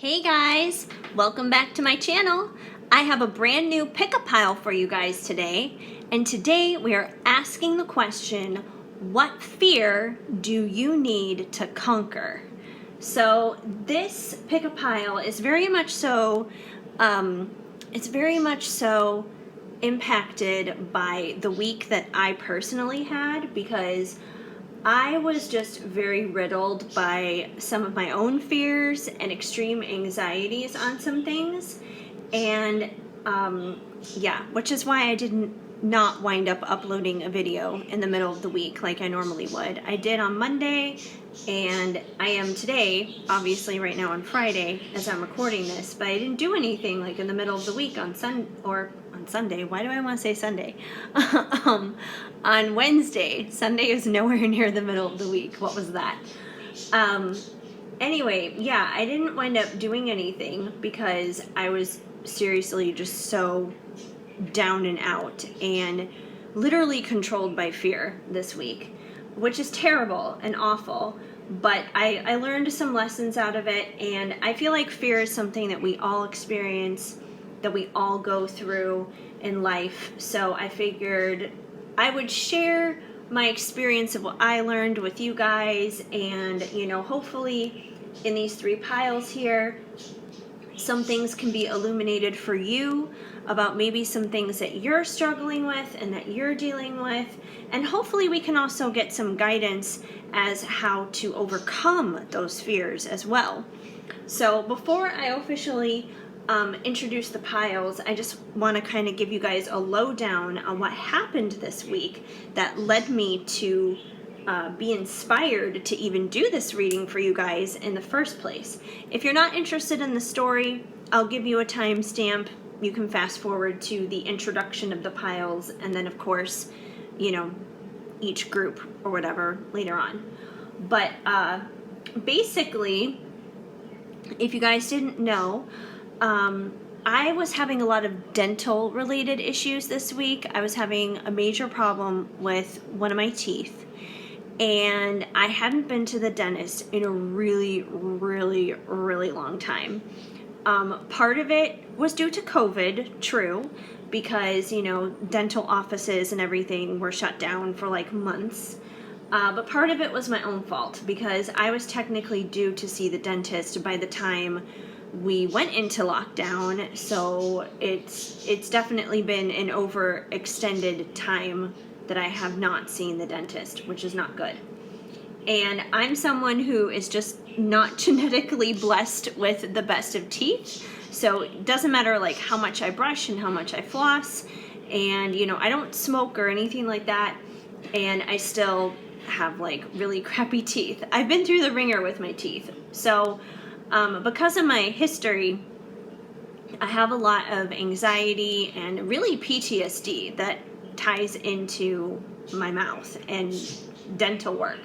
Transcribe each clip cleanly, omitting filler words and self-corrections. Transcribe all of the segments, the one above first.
Hey guys, welcome back to my channel. I have a brand new pick-a-pile for you guys today, and today we are asking the question, what fear do you need to conquer? So this pick-a-pile is very much so, impacted by the week that I personally had, because I was just very riddled by some of my own fears and extreme anxieties on some things. And which is why I did not wind up uploading a video in the middle of the week like I normally would. I did on Monday, and I am today, obviously right now on Friday as I'm recording this, but I didn't do anything like in the middle of the week on Sunday. Why do I want to say Sunday? On Wednesday. Sunday is nowhere near the middle of the week. What was that? Anyway, yeah, I didn't wind up doing anything because I was seriously just so down and out and literally controlled by fear this week, which is terrible and awful. But I learned some lessons out of it, and I feel like fear is something that we all experience, that we all go through in life. So I figured I would share my experience of what I learned with you guys, and hopefully in these three piles here, some things can be illuminated for you about maybe some things that you're struggling with and that you're dealing with, and hopefully we can also get some guidance as how to overcome those fears as well. So before I officially introduce the piles, I just want to kind of give you guys a lowdown on what happened this week that led me to be inspired to even do this reading for you guys in the first place. If you're not interested in the story, I'll give you a timestamp. You can fast forward to the introduction of the piles, and then of course, each group or whatever later on. But basically, if you guys didn't know, I was having a lot of dental related issues this week. I was having a major problem with one of my teeth, and I hadn't been to the dentist in a really, really, really long time. Part of it was due to COVID, true, because, dental offices and everything were shut down for like months. But part of it was my own fault, because I was technically due to see the dentist by the time we went into lockdown. So it's definitely been an overextended time that I have not seen the dentist, which is not good. And I'm someone who is just not genetically blessed with the best of teeth. So it doesn't matter like how much I brush and how much I floss. And, I don't smoke or anything like that. And I still have like really crappy teeth. I've been through the ringer with my teeth. So because of my history, I have a lot of anxiety and really PTSD that ties into my mouth and dental work.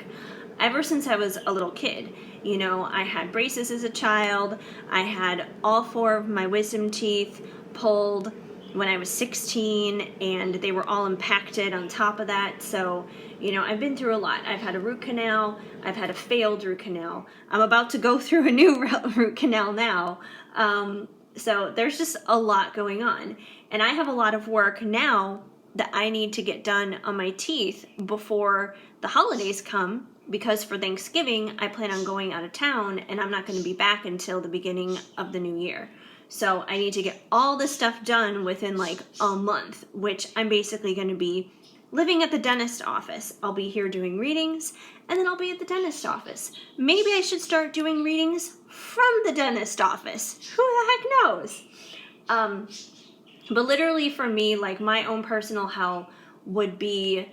Ever since I was a little kid, I had braces as a child. I had all four of my wisdom teeth pulled when I was 16, and they were all impacted on top of that. So, I've been through a lot. I've had a root canal. I've had a failed root canal. I'm about to go through a new root canal now. So there's just a lot going on. And I have a lot of work now that I need to get done on my teeth before the holidays come, because for Thanksgiving, I plan on going out of town, and I'm not going to be back until the beginning of the new year. So I need to get all this stuff done within like a month, which I'm basically going to be living at the dentist office. I'll be here doing readings, and then I'll be at the dentist office. Maybe I should start doing readings from the dentist office. Who the heck knows? But literally for me, like my own personal hell would be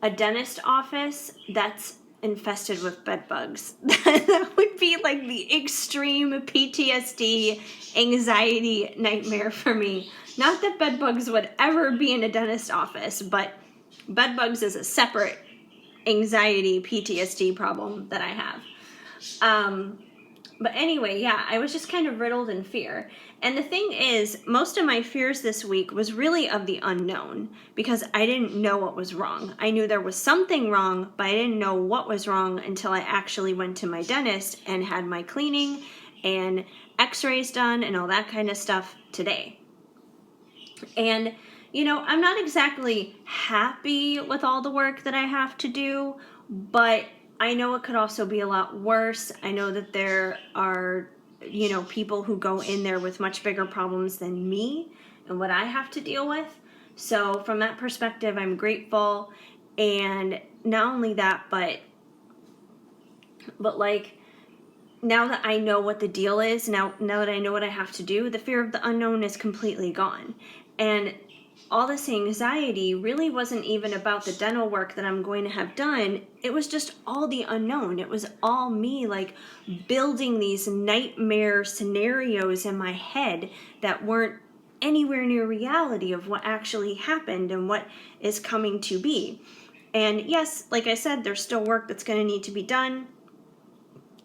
a dentist office that's infested with bed bugs. That would be like the extreme PTSD, anxiety nightmare for me. Not that bed bugs would ever be in a dentist office, but bed bugs is a separate anxiety, PTSD problem that I have. But anyway, yeah, I was just kind of riddled in fear. And the thing is, most of my fears this week was really of the unknown, because I didn't know what was wrong. I knew there was something wrong, but I didn't know what was wrong until I actually went to my dentist and had my cleaning and x-rays done and all that kind of stuff today. And, I'm not exactly happy with all the work that I have to do, but I know it could also be a lot worse. I know that there are, people who go in there with much bigger problems than me and what I have to deal with. So from that perspective, I'm grateful. And not only that, but like, now that I know what the deal is, now that I know what I have to do, the fear of the unknown is completely gone. And all this anxiety really wasn't even about the dental work that I'm going to have done. It was just all the unknown. It was all me, like, building these nightmare scenarios in my head that weren't anywhere near reality of what actually happened and what is coming to be. And yes, like I said, there's still work that's going to need to be done,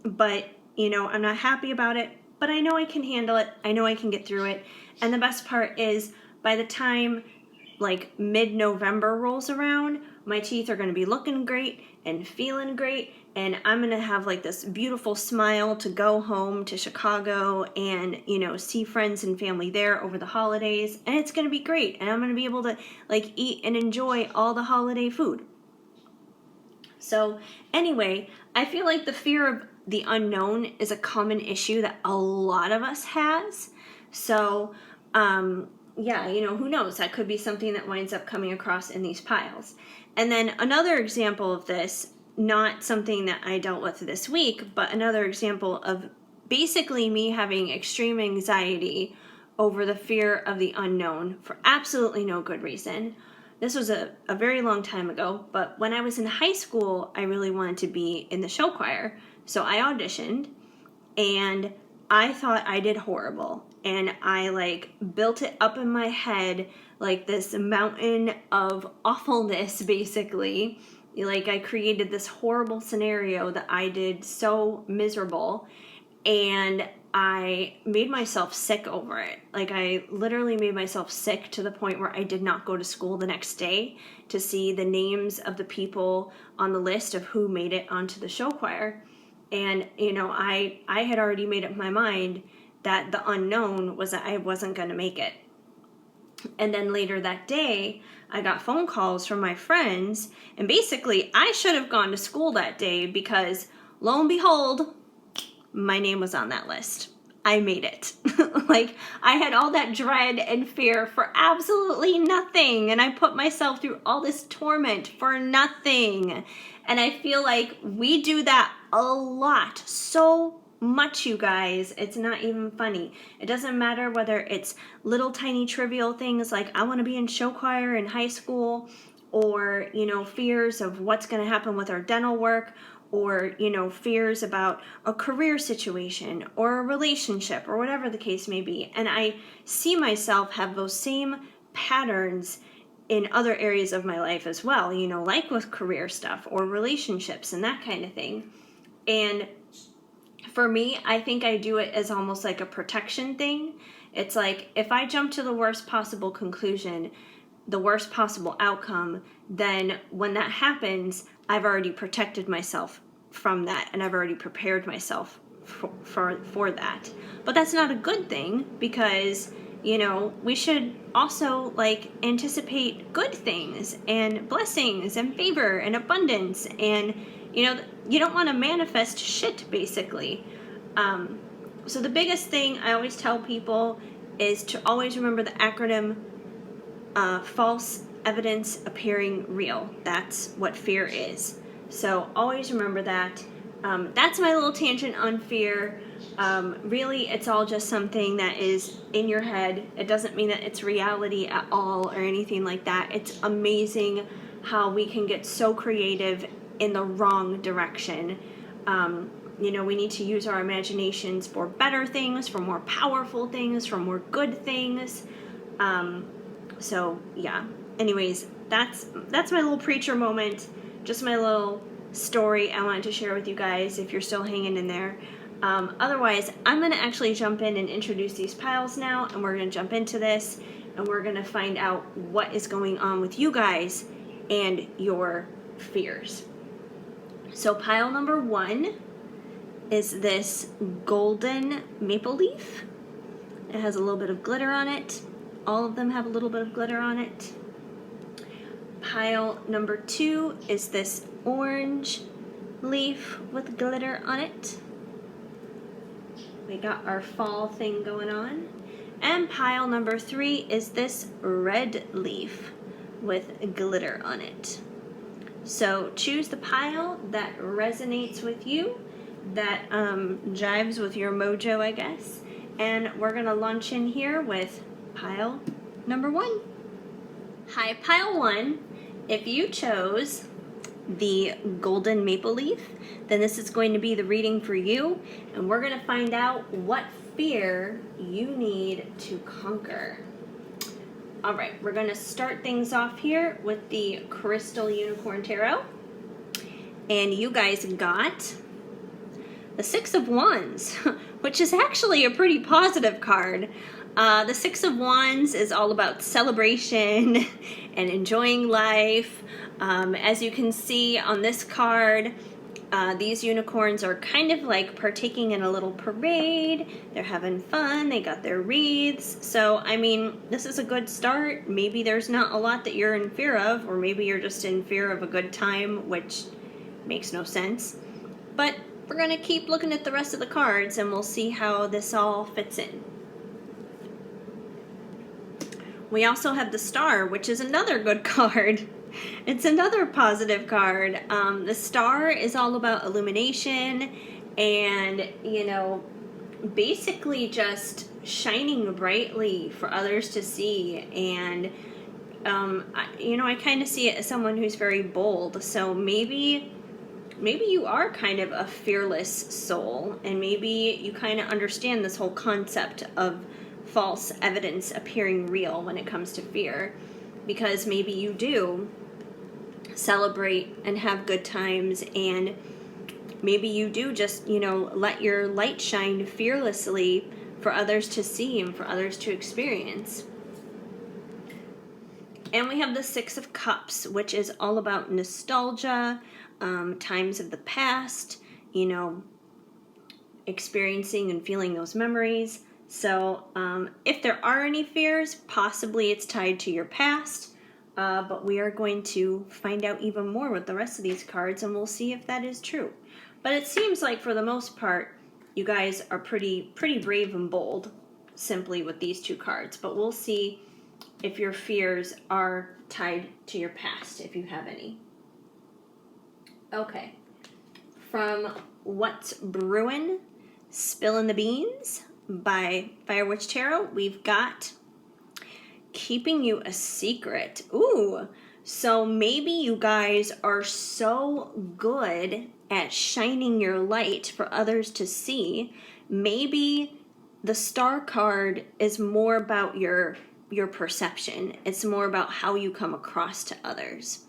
but I'm not happy about it, but I know I can handle it. I know I can get through it. And the best part is, by the time like mid-November rolls around, my teeth are going to be looking great and feeling great, and I'm going to have like this beautiful smile to go home to Chicago and, see friends and family there over the holidays, and it's going to be great, and I'm going to be able to like eat and enjoy all the holiday food. So anyway, I feel like the fear of the unknown is a common issue that a lot of us has. So, yeah, who knows? That could be something that winds up coming across in these piles. And then another example of this, not something that I dealt with this week, but another example of basically me having extreme anxiety over the fear of the unknown for absolutely no good reason. This was a very long time ago, but when I was in high school, I really wanted to be in the show choir. So I auditioned, and I thought I did horrible. And I like built it up in my head like this mountain of awfulness, basically. Like, I created this horrible scenario that I did so miserable, and I made myself sick over it. Like, I literally made myself sick to the point where I did not go to school the next day to see the names of the people on the list of who made it onto the show choir. And, I had already made up my mind that the unknown was that I wasn't going to make it. And then later that day, I got phone calls from my friends, and basically I should have gone to school that day because, lo and behold, my name was on that list. I made it. Like, I had all that dread and fear for absolutely nothing, and I put myself through all this torment for nothing. And I feel like we do that a lot, so much, you guys. It's not even funny. It doesn't matter whether it's little tiny trivial things like I want to be in show choir in high school, or fears of what's going to happen with our dental work, or fears about a career situation or a relationship or whatever the case may be. And I see myself have those same patterns in other areas of my life as well, like with career stuff or relationships and that kind of thing. And for me, I think I do it as almost like a protection thing. It's like, if I jump to the worst possible conclusion, the worst possible outcome, then when that happens, I've already protected myself from that, and I've already prepared myself for that. But that's not a good thing, because we should also like anticipate good things and blessings and favor and abundance, and you don't want to manifest shit, basically. So the biggest thing I always tell people is to always remember the acronym false evidence appearing real. That's what fear is. So always remember that. That's my little tangent on fear. Really, it's all just something that is in your head. It doesn't mean that it's reality at all or anything like that. It's amazing how we can get so creative in the wrong direction. We need to use our imaginations for better things, for more powerful things, for more good things. So yeah, anyways, that's my little preacher moment, just my little story I wanted to share with you guys if you're still hanging in there. Otherwise, I'm going to actually jump in and introduce these piles now, and we're going to jump into this, and we're going to find out what is going on with you guys and your fears. So pile number 1 is this golden maple leaf. It has a little bit of glitter on it. All of them have a little bit of glitter on it. Pile number 2 is this orange leaf with glitter on it. We got our fall thing going on. And pile number 3 is this red leaf with glitter on it. So choose the pile that resonates with you, that jives with your mojo, I guess. And we're going to launch in here with pile number 1. Hi, pile 1. If you chose the golden maple leaf, then this is going to be the reading for you, and we're going to find out what fear you need to conquer. All right, we're going to start things off here with the Crystal Unicorn Tarot, and you guys got the 6 of Wands, which is actually a pretty positive card. The 6 of Wands is all about celebration and enjoying life. As you can see on this card, these unicorns are kind of like partaking in a little parade. They're having fun. They got their wreaths. So, I mean, this is a good start. Maybe there's not a lot that you're in fear of, or maybe you're just in fear of a good time, which makes no sense. But we're going to keep looking at the rest of the cards, and we'll see how this all fits in. We also have the Star, which is another good card. It's another positive card. The Star is all about illumination and, you know, basically just shining brightly for others to see. And, I kind of see it as someone who's very bold. So maybe you are kind of a fearless soul, and maybe you kind of understand this whole concept of false evidence appearing real when it comes to fear, because maybe you do celebrate and have good times, and maybe you do just, let your light shine fearlessly for others to see and for others to experience. And we have the 6 of Cups, which is all about nostalgia, times of the past, experiencing and feeling those memories. So if there are any fears, possibly it's tied to your past, but we are going to find out even more with the rest of these cards, and we'll see if that is true. But it seems like for the most part, you guys are pretty brave and bold, simply with these 2 cards. But we'll see if your fears are tied to your past, if you have any. Okay. From What's Brewin', Spillin' the Beans by Fire Witch Tarot, we've got Keeping You a Secret. Ooh, so maybe you guys are so good at shining your light for others to see. Maybe the Star card is more about your perception. It's more about how you come across to others.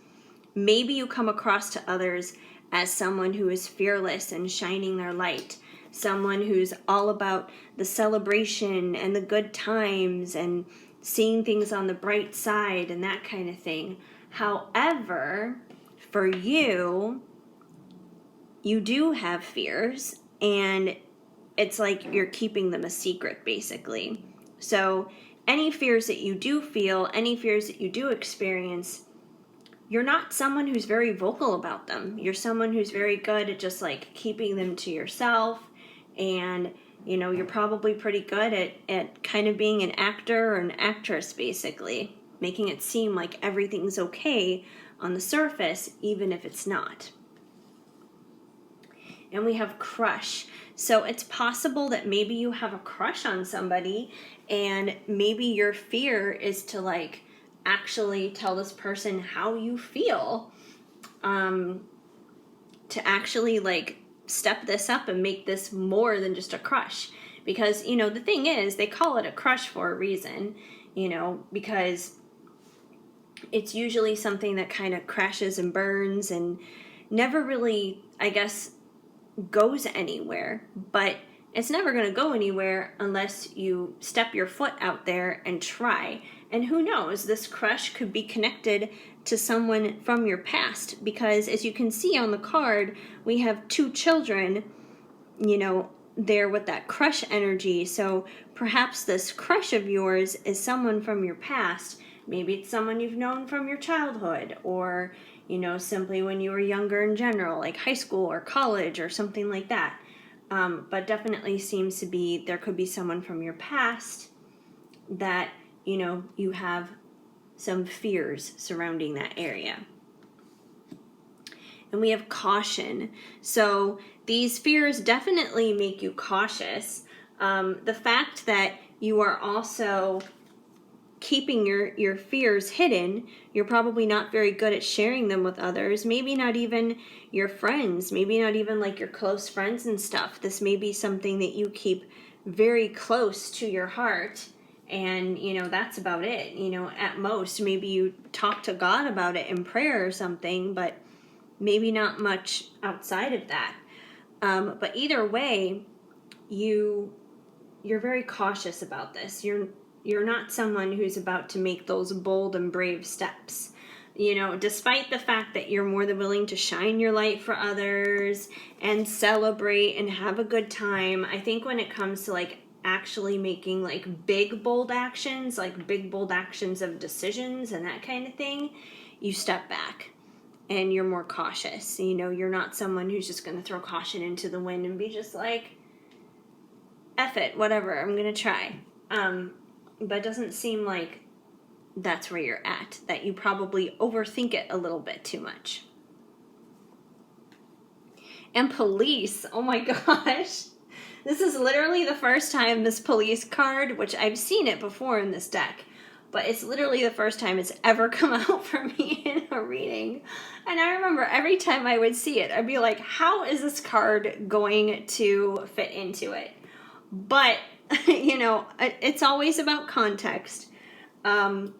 Maybe you come across to others as someone who is fearless and shining their light, someone who's all about the celebration and the good times and seeing things on the bright side and that kind of thing. However, for you, you do have fears, and it's like you're keeping them a secret, basically. So any fears that you do feel, any fears that you do experience, you're not someone who's very vocal about them. You're someone who's very good at just like keeping them to yourself, and you're probably pretty good at kind of being an actor or an actress, basically, making it seem like everything's okay on the surface, even if it's not. And we have crush. So it's possible that maybe you have a crush on somebody, and maybe your fear is to like actually tell this person how you feel, to actually like step this up and make this more than just a crush. Because, the thing is, they call it a crush for a reason, because it's usually something that kind of crashes and burns and never really, I guess, goes anywhere. But it's never going to go anywhere unless you step your foot out there and try. And who knows, this crush could be connected to someone from your past, because as you can see on the card, we have 2 children, there with that crush energy. So perhaps this crush of yours is someone from your past. Maybe it's someone you've known from your childhood, or simply when you were younger in general, like high school or college or something like that. But definitely seems to be, there could be someone from your past that you have some fears surrounding that area. And we have caution. So these fears definitely make you cautious. The fact that you are also keeping your fears hidden, you're probably not very good at sharing them with others. Maybe not even your friends, maybe not even like your close friends and stuff. This may be something that you keep very close to your heart, and that's about it. At most maybe you talk to God about it in prayer or something, but maybe not much outside of that. But either way, you're very cautious about this. You're not someone who's about to make those bold and brave steps. Despite the fact that you're more than willing to shine your light for others and celebrate and have a good time, I think when it comes to like actually making like big bold actions of decisions and that kind of thing, you step back and you're more cautious. You're not someone who's just going to throw caution into the wind and be just like, F it, whatever, I'm going to try. But it doesn't seem like that's where you're at, that you probably overthink it a little bit too much. And police, oh my gosh. This is literally the first time this police card, which I've seen it before in this deck, but it's literally the first time it's ever come out for me in a reading. And I remember every time I would see it, I'd be like, how is this card going to fit into it? But, it's always about context. The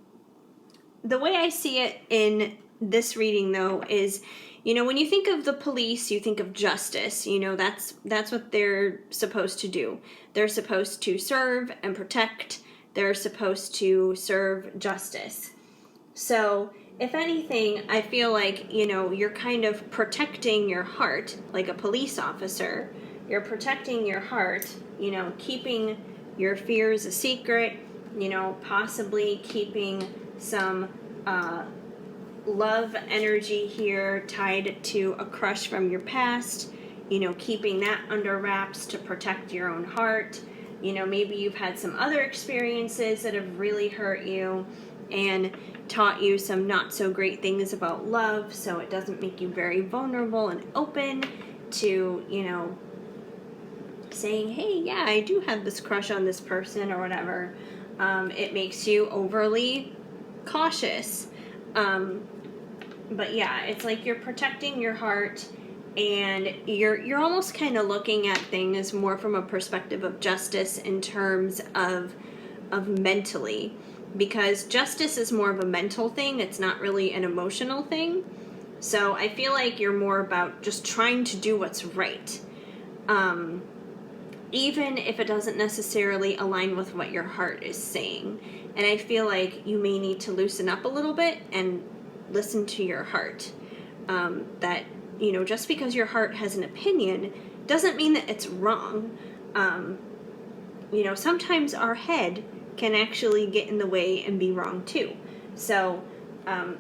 way I see it in this reading, though, is, when you think of the police, you think of justice. That's what they're supposed to do. They're supposed to serve and protect. They're supposed to serve justice. So, if anything, I feel like, you're kind of protecting your heart, like a police officer. You're protecting your heart, keeping your fears a secret, possibly keeping some love energy here tied to a crush from your past, keeping that under wraps to protect your own heart. Maybe you've had some other experiences that have really hurt you and taught you some not so great things about love, so it doesn't make you very vulnerable and open to, saying, hey, yeah, I do have this crush on this person or whatever. It makes you overly cautious. But yeah, it's like you're protecting your heart, and you're almost kind of looking at things more from a perspective of justice in terms of mentally, because justice is more of a mental thing. It's not really an emotional thing. So I feel like you're more about just trying to do what's right. Even if it doesn't necessarily align with what your heart is saying. And I feel like you may need to loosen up a little bit and listen to your heart. That, just because your heart has an opinion doesn't mean that it's wrong. Sometimes our head can actually get in the way and be wrong too. So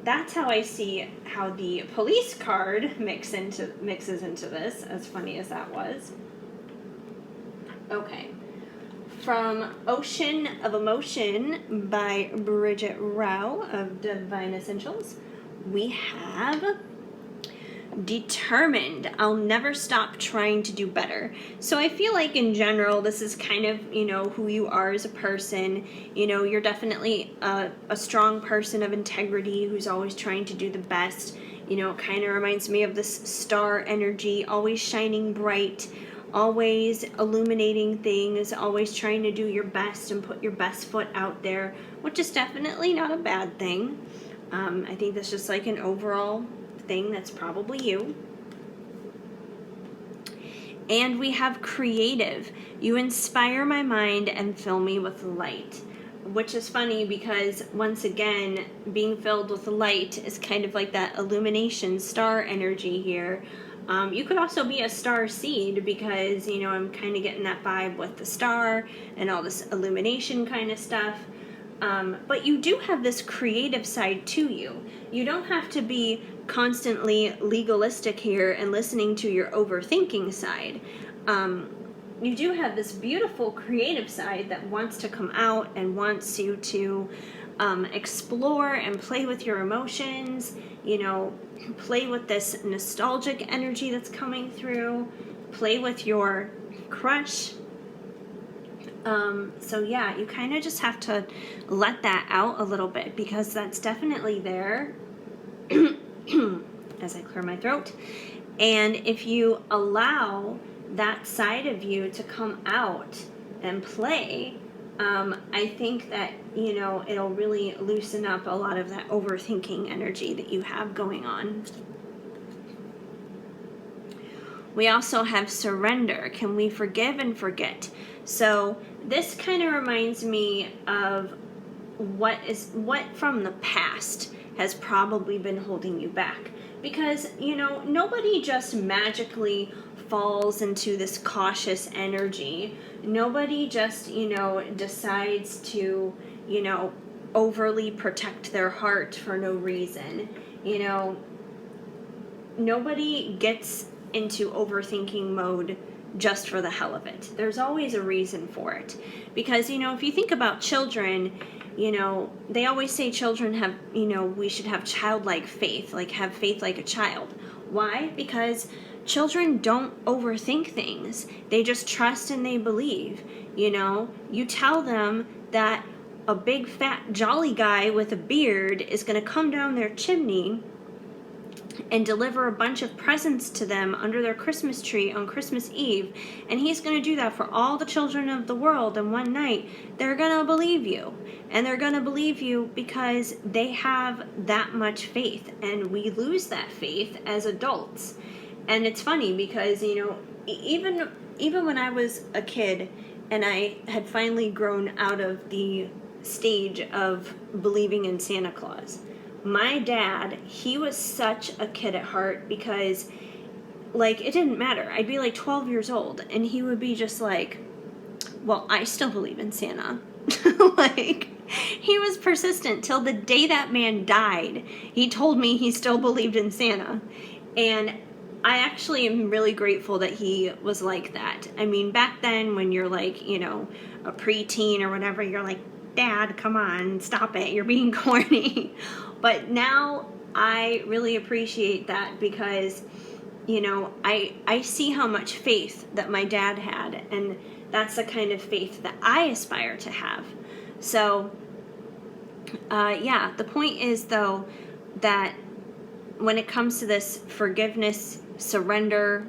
that's how I see how the police card mixes into this, as funny as that was. Okay. From Ocean of Emotion by Bridget Rao of Divine Essentials, we have Determined. I'll never stop trying to do better. So I feel like in general, this is kind of, who you are as a person. You're definitely a strong person of integrity who's always trying to do the best. It kind of reminds me of this star energy, always shining bright, always illuminating things, always trying to do your best and put your best foot out there, which is definitely not a bad thing. I think that's just like an overall thing that's probably you. And we have Creative. You inspire my mind and fill me with light. Which is funny because, once again, being filled with light is kind of like that illumination star energy here. You could also be a star seed because, I'm kind of getting that vibe with the star and all this illumination kind of stuff. But you do have this creative side to you. You don't have to be constantly legalistic here and listening to your overthinking side. You do have this beautiful creative side that wants to come out and wants you to explore and play with your emotions, play with this nostalgic energy that's coming through, play with your crush. So yeah, you kind of just have to let that out a little bit because that's definitely there as I clear my throat. And if you allow that side of you to come out and play, I think that, it'll really loosen up a lot of that overthinking energy that you have going on. We also have surrender. Can we forgive and forget? So this kind of reminds me of what from the past has probably been holding you back. Because, nobody just magically falls into this cautious energy. Nobody just, decides to, overly protect their heart for no reason. Nobody gets into overthinking mode just for the hell of it. There's always a reason for it. Because, if you think about children, they always say children have, we should have childlike faith, like have faith like a child. Why? Because children don't overthink things. They just trust and they believe. You tell them that a big fat jolly guy with a beard is going to come down their chimney and deliver a bunch of presents to them under their Christmas tree on Christmas Eve, and he's going to do that for all the children of the world in one night, they're going to believe you. And they're going to believe you because they have that much faith, and we lose that faith as adults. And it's funny because, even when I was a kid and I had finally grown out of the stage of believing in Santa Claus, my dad, he was such a kid at heart because, it didn't matter. I'd be 12 years old, and he would be just like, well, I still believe in Santa. He was persistent till the day that man died. He told me he still believed in Santa. And I actually am really grateful that he was like that. I mean, back then when you're a preteen or whatever, you're like, Dad, come on, stop it. You're being corny. But now I really appreciate that because, I see how much faith that my dad had, and that's the kind of faith that I aspire to have. So, the point is, though, that when it comes to this forgiveness, surrender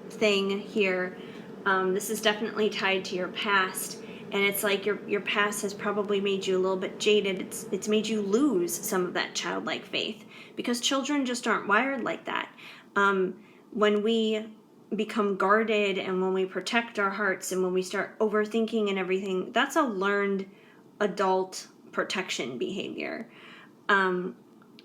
thing here, this is definitely tied to your past. And it's like your past has probably made you a little bit jaded. It's made you lose some of that childlike faith because children just aren't wired like that. When we become guarded and when we protect our hearts and when we start overthinking and everything, that's a learned adult protection behavior.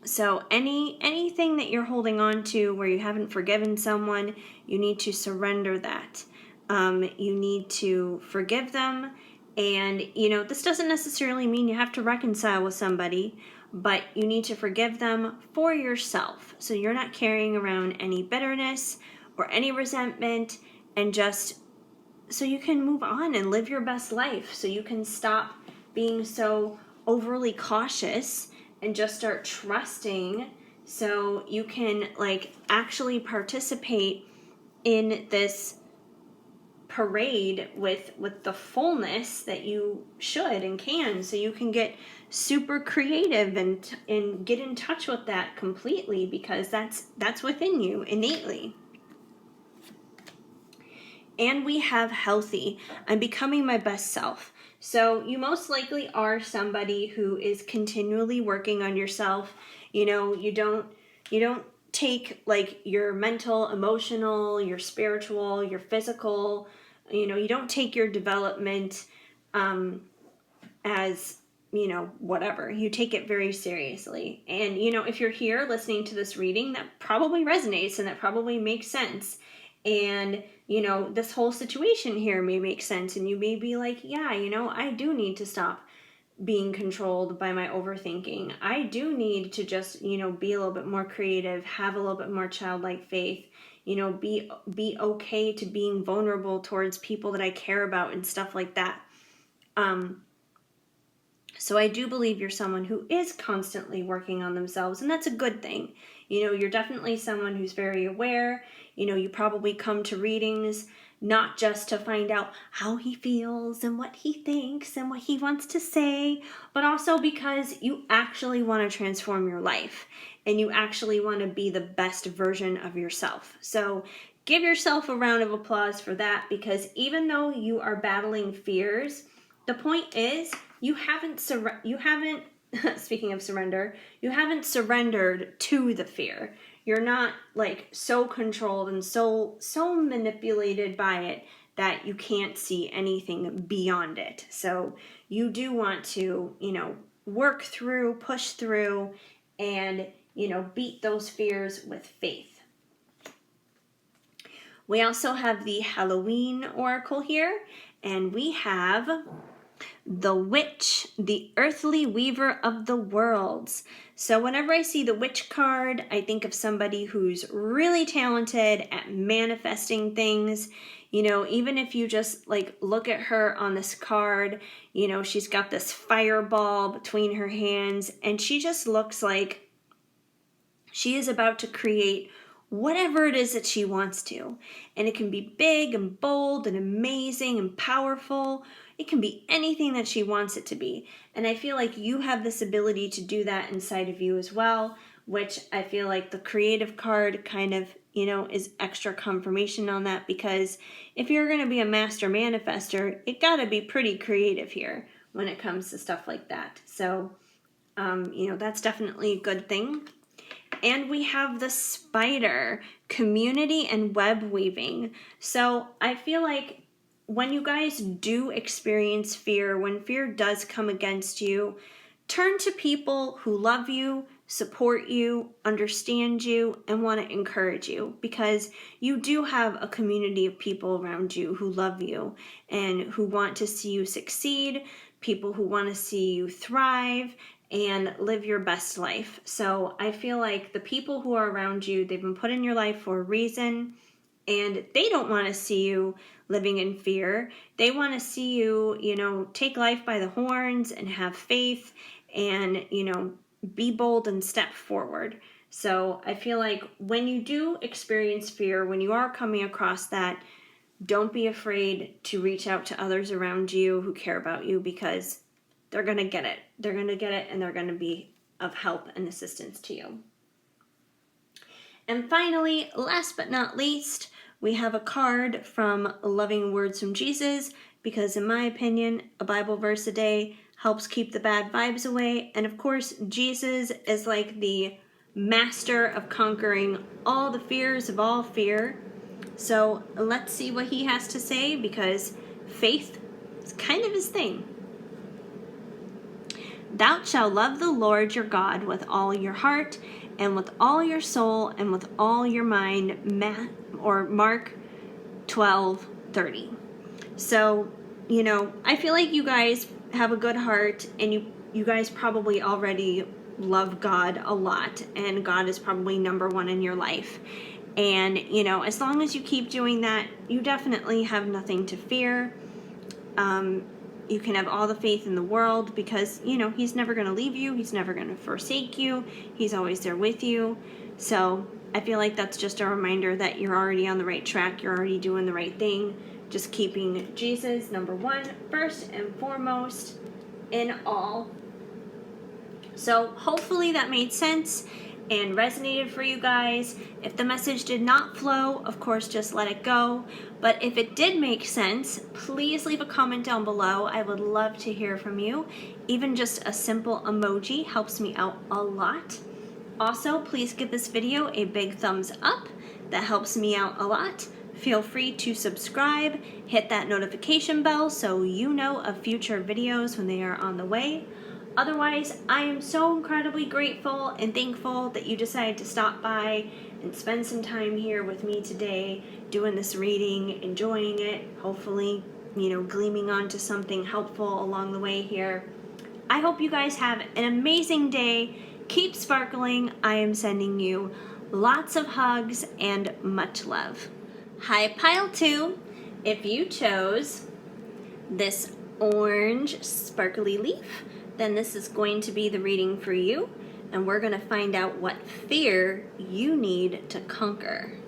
So anything that you're holding on to where you haven't forgiven someone, you need to surrender that. You need to forgive them. And, this doesn't necessarily mean you have to reconcile with somebody, but you need to forgive them for yourself. So you're not carrying around any bitterness or any resentment, and just so you can move on and live your best life. So you can stop being so overly cautious and just start trusting, so you can actually participate in this parade with the fullness that you should and can, so you can get super creative and get in touch with that completely, because that's within you innately. And we have healthy. I'm becoming my best self. So you most likely are somebody who is continually working on yourself. You don't take your mental, emotional, your spiritual, your physical, you don't take your development as whatever. You take it very seriously. And, if you're here listening to this reading, that probably resonates and that probably makes sense. And, this whole situation here may make sense. And you may be like, yeah, I do need to stop being controlled by my overthinking. I do need to just, be a little bit more creative, have a little bit more childlike faith, be okay to being vulnerable towards people that I care about and stuff like that. So I do believe you're someone who is constantly working on themselves, and that's a good thing. You're definitely someone who's very aware. You probably come to readings not just to find out how he feels and what he thinks and what he wants to say, but also because you actually want to transform your life and you actually want to be the best version of yourself. So give yourself a round of applause for that, because even though you are battling fears, the point is you haven't speaking of surrender, you haven't surrendered to the fear. You're not like so controlled and so manipulated by it that you can't see anything beyond it. So you do want to, work through, push through, and, beat those fears with faith. We also have the Halloween oracle here, and we have the witch, the earthly weaver of the worlds. So whenever I see the witch card, I think of somebody who's really talented at manifesting things. Even if you just look at her on this card, she's got this fireball between her hands, and she just looks like she is about to create whatever it is that she wants to. And it can be big and bold and amazing and powerful. It can be anything that she wants it to be. And I feel like you have this ability to do that inside of you as well, which I feel like the creative card kind of, is extra confirmation on that, because if you're going to be a master manifester, it got to be pretty creative here when it comes to stuff like that. So, that's definitely a good thing. And we have the spider, community and web weaving. So I feel like when you guys do experience fear, when fear does come against you, turn to people who love you, support you, understand you, and want to encourage you, because you do have a community of people around you who love you and who want to see you succeed, people who want to see you thrive and live your best life. So I feel like the people who are around you, they've been put in your life for a reason, and they don't want to see you living in fear. They want to see you, take life by the horns and have faith and, be bold and step forward. So I feel like when you do experience fear, when you are coming across that, don't be afraid to reach out to others around you who care about you, because they're going to get it. They're going to get it, and they're going to be of help and assistance to you. And finally, last but not least, we have a card from Loving Words from Jesus, because in my opinion, a Bible verse a day helps keep the bad vibes away. And of course, Jesus is like the master of conquering all the fears of all fear. So let's see what he has to say, because faith is kind of his thing. Thou shalt love the Lord your God with all your heart and with all your soul and with all your mind. Mark 12:30. So, I feel like you guys have a good heart, and you guys probably already love God a lot, and God is probably number one in your life. And, as long as you keep doing that, you definitely have nothing to fear. You can have all the faith in the world, because, he's never going to leave you. He's never going to forsake you. He's always there with you. So I feel like that's just a reminder that you're already on the right track. You're already doing the right thing. Just keeping Jesus number one, first and foremost in all. So hopefully that made sense and resonated for you guys. If the message did not flow, of course, just let it go. But if it did make sense, please leave a comment down below. I would love to hear from you. Even just a simple emoji helps me out a lot. Also, please give this video a big thumbs up. That helps me out a lot. Feel free to subscribe, hit that notification bell so you know of future videos when they are on the way. Otherwise, I am so incredibly grateful and thankful that you decided to stop by and spend some time here with me today, doing this reading, enjoying it, hopefully, gleaming onto something helpful along the way here. I hope you guys have an amazing day. Keep sparkling. I am sending you lots of hugs and much love. Hi, Pile 2. If you chose this orange sparkly leaf, then this is going to be the reading for you, and we're going to find out what fear you need to conquer.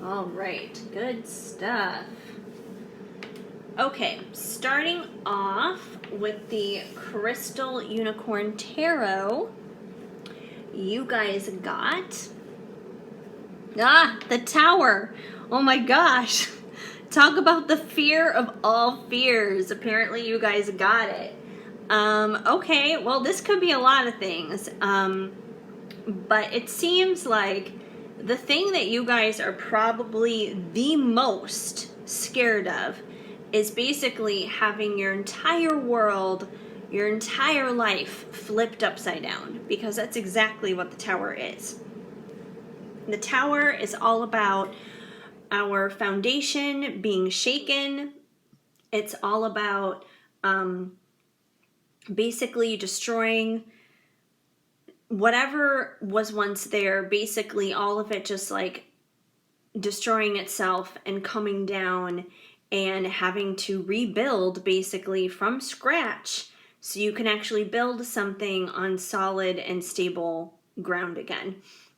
All right, good stuff. Okay, starting off with the Crystal Unicorn Tarot, you guys got the Tower. Oh my gosh. Talk about the fear of all fears. Apparently you guys got it. Okay, well, this could be a lot of things. But it seems like the thing that you guys are probably the most scared of is basically having your entire world, your entire life flipped upside down, because that's exactly what the Tower is. The Tower is all about our foundation being shaken. It's all about basically destroying whatever was once there, basically all of it just like destroying itself and coming down and having to rebuild basically from scratch so you can actually build something on solid and stable ground again.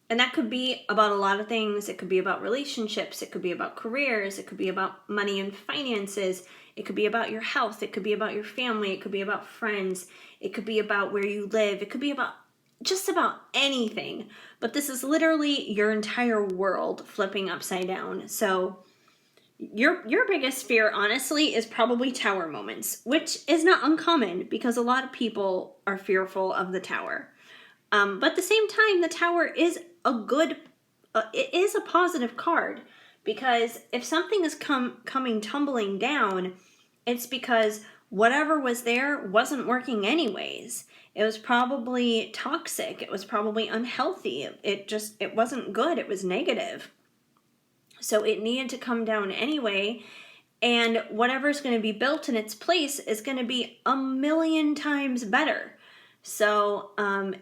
And that could be about a lot of things. It could be about relationships. It could be about careers. It could be about money and finances. It could be about your health. It could be about your family. It could be about friends. It could be about where you live. It could be about just about anything. But this is literally your entire world flipping upside down. So your biggest fear, honestly, is probably tower moments, which is not uncommon because a lot of people are fearful of the Tower. But at the same time, the Tower is it is a positive card, because if something is coming tumbling down, it's because whatever was there wasn't working anyways. It was probably toxic. It was probably unhealthy. It wasn't good. It was negative. So it needed to come down anyway. And whatever's going to be built in its place is going to be a million times better. So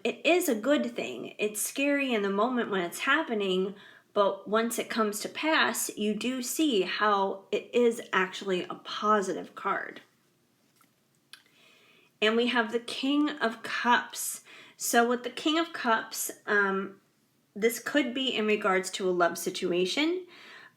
it is a good thing. It's scary in the moment when it's happening, but once it comes to pass, you do see how it is actually a positive card. And we have the King of Cups. So with the King of Cups, this could be in regards to a love situation,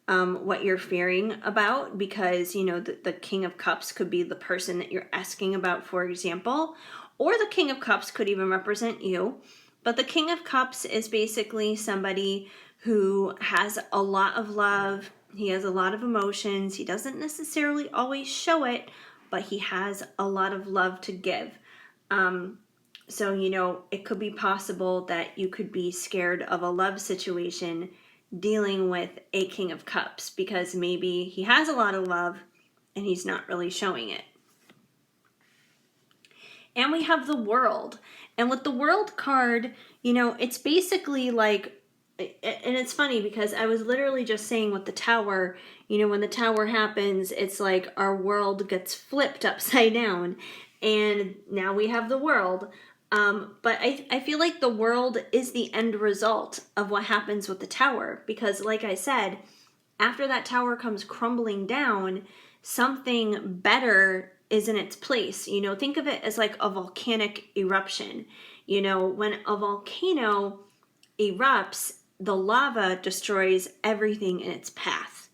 what you're fearing about, because, the King of Cups could be the person that you're asking about, for example, or the King of Cups could even represent you. But the King of Cups is basically somebody who has a lot of love. He has a lot of emotions. He doesn't necessarily always show it, but he has a lot of love to give. So, it could be possible that you could be scared of a love situation dealing with a King of Cups, because maybe he has a lot of love and he's not really showing it. And we have the World. And with the World card, it's basically like, and it's funny because I was literally just saying with the Tower, when the Tower happens, it's like our world gets flipped upside down. And now we have the World. But I feel like the World is the end result of what happens with the Tower. Because like I said, after that Tower comes crumbling down, something better is in its place. Think of it as like a volcanic eruption. When a volcano erupts, the lava destroys everything in its path.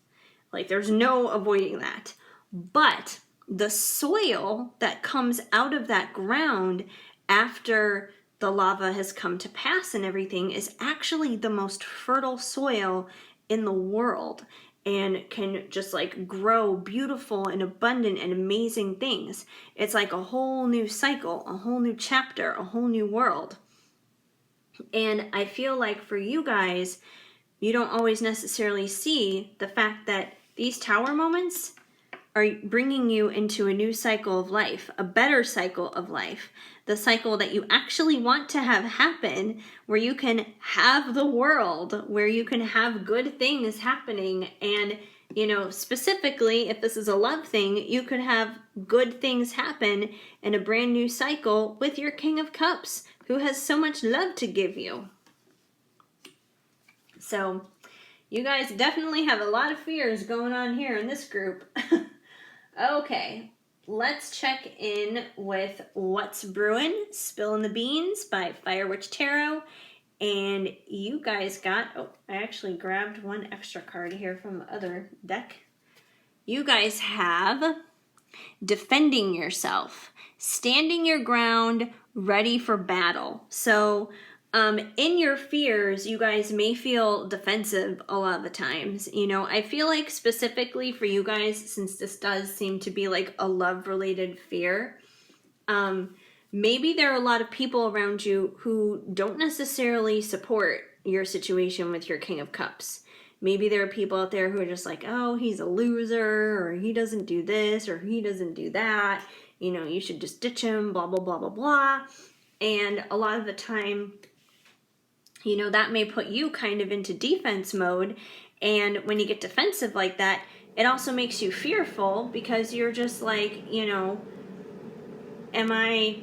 Like, there's no avoiding that. But the soil that comes out of that ground after the lava has come to pass and everything is actually the most fertile soil in the world, and can just like grow beautiful and abundant and amazing things. It's like a whole new cycle, a whole new chapter, a whole new world. And I feel like for you guys, you don't always necessarily see the fact that these Tower moments, are bringing you into a new cycle of life, a better cycle of life, the cycle that you actually want to have happen, where you can have the world, where you can have good things happening. And, specifically, if this is a love thing, you could have good things happen in a brand new cycle with your King of Cups, who has so much love to give you. So, you guys definitely have a lot of fears going on here in this group. Okay, let's check in with What's Brewing, Spilling the Beans by Fire Witch Tarot. And you guys got, I actually grabbed one extra card here from the other deck. You guys have Defending Yourself, Standing Your Ground, Ready for Battle. So, in your fears, you guys may feel defensive a lot of the times. I feel like specifically for you guys, since this does seem to be like a love-related fear, maybe there are a lot of people around you who don't necessarily support your situation with your King of Cups. Maybe there are people out there who are just like, oh, he's a loser, or he doesn't do this, or he doesn't do that. You should just ditch him, blah, blah, blah, blah, blah. And a lot of the time, that may put you kind of into defense mode. And when you get defensive like that, it also makes you fearful, because you're just like, am I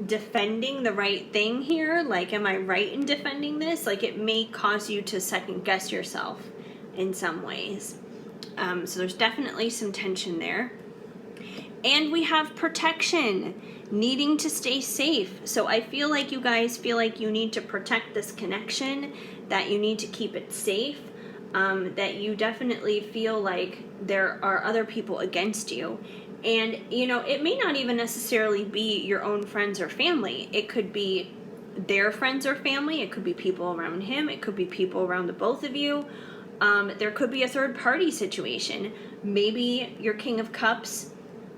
defending the right thing here? Like, am I right in defending this? Like, it may cause you to second guess yourself in some ways. So there's definitely some tension there. And we have protection, needing to stay safe. So I feel like you guys feel like you need to protect this connection, that you need to keep it safe, that you definitely feel like there are other people against you. And, it may not even necessarily be your own friends or family. It could be their friends or family. It could be people around him. It could be people around the both of you. There could be a third party situation. Maybe your King of Cups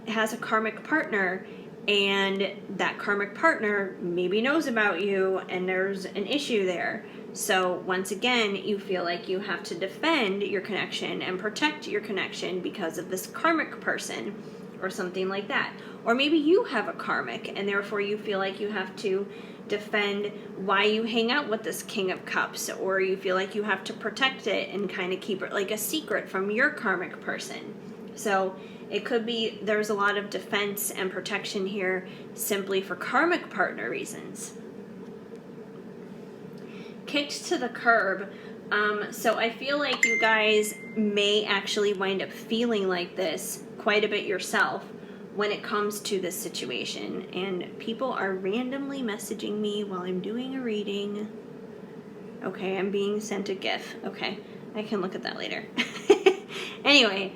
has a karmic partner, and that karmic partner maybe knows about you, and there's an issue there. So once again, you feel like you have to defend your connection and protect your connection because of this karmic person or something like that. Or maybe you have a karmic, and therefore you feel like you have to defend why you hang out with this King of Cups, or you feel like you have to protect it and kind of keep it like a secret from your karmic person. So it could be there's a lot of defense and protection here simply for karmic partner reasons. Kicked to the curb. So I feel like you guys may actually wind up feeling like this quite a bit yourself when it comes to this situation. And people are randomly messaging me while I'm doing a reading. Okay, I'm being sent a GIF. Okay, I can look at that later. Anyway,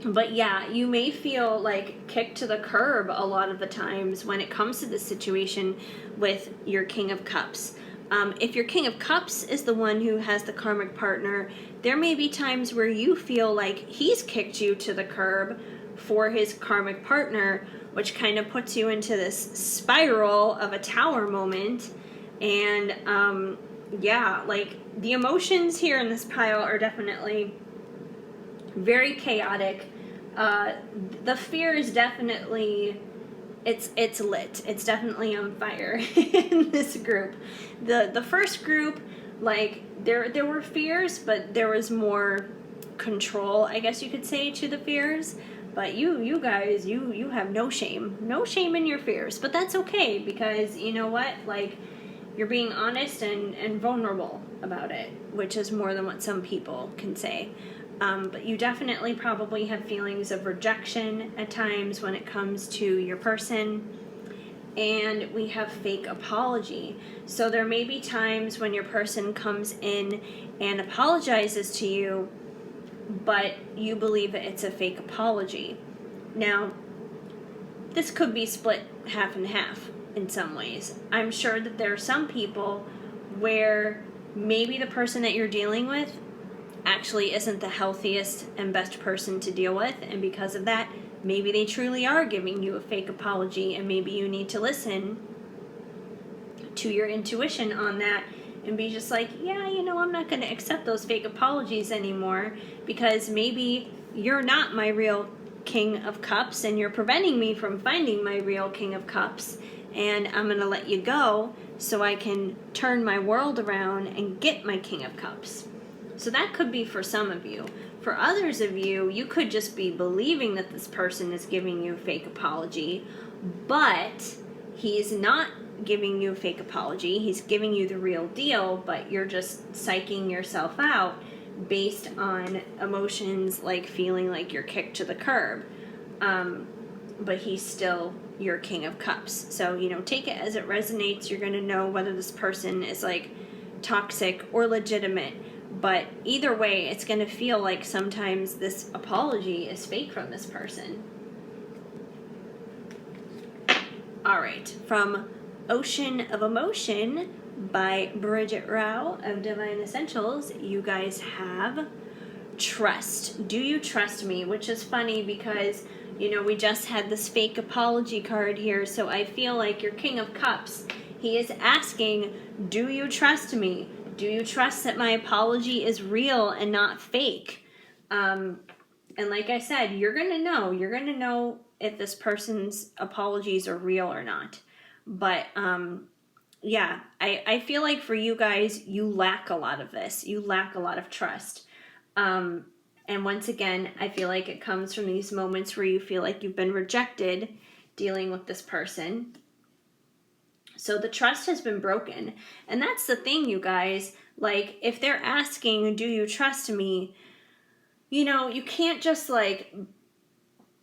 but yeah, you may feel like kicked to the curb a lot of the times when it comes to this situation with your King of Cups. If your King of Cups is the one who has the karmic partner, there may be times where you feel like he's kicked you to the curb for his karmic partner, which kind of puts you into this spiral of a tower moment. And yeah, like the emotions here in this pile are definitely very chaotic. The fear is definitely, it's lit. It's definitely on fire in this group. The first group, like there were fears, but there was more control, I guess you could say, to the fears. But you guys, you have no shame in your fears. But that's okay, because you know what, like, you're being honest and vulnerable about it, which is more than what some people can say. But you definitely probably have feelings of rejection at times when it comes to your person. And we have fake apology. So there may be times when your person comes in and apologizes to you, but you believe that it's a fake apology. Now, this could be split half and half in some ways. I'm sure that there are some people where maybe the person that you're dealing with actually isn't the healthiest and best person to deal with, and because of that, maybe they truly are giving you a fake apology, and maybe you need to listen to your intuition on that and be just like, yeah, you know I'm not going to accept those fake apologies anymore because maybe you're not my real King of Cups and you're preventing me from finding my real King of Cups, and I'm going to let you go so I can turn my world around and get my King of Cups. So that could be for some of you. For others of you, you could just be believing that this person is giving you a fake apology, but he's not giving you a fake apology. He's giving you the real deal, but you're just psyching yourself out based on emotions like feeling like you're kicked to the curb. But he's still your King of Cups. So, take it as it resonates. You're going to know whether this person is like toxic or legitimate. But either way, it's going to feel like sometimes this apology is fake from this person. All right, from Ocean of Emotion by Bridget Rao of Divine Essentials, you guys have trust. Do you trust me? Which is funny because, we just had this fake apology card here, so I feel like your King of Cups, he is asking, do you trust me? Do you trust that my apology is real and not fake? And like I said, you're going to know. You're going to know if this person's apologies are real or not. But, yeah, I feel like for you guys, you lack a lot of this. You lack a lot of trust. And once again, I feel like it comes from these moments where you feel like you've been rejected dealing with this person. So the trust has been broken. And that's the thing, you guys. Like, if they're asking, do you trust me? You can't just,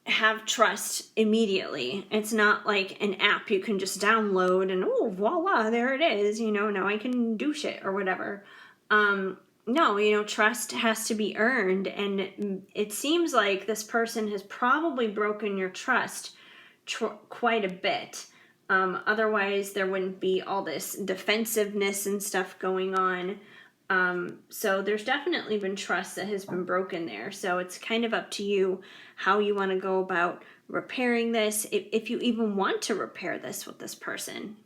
have trust immediately. It's not like an app you can just download and, oh, voila, there it is. Now I can do shit or whatever. No, trust has to be earned. And it seems like this person has probably broken your trust quite a bit. Otherwise, there wouldn't be all this defensiveness and stuff going on. So there's definitely been trust that has been broken there. So it's kind of up to you how you want to go about repairing this, if you even want to repair this with this person.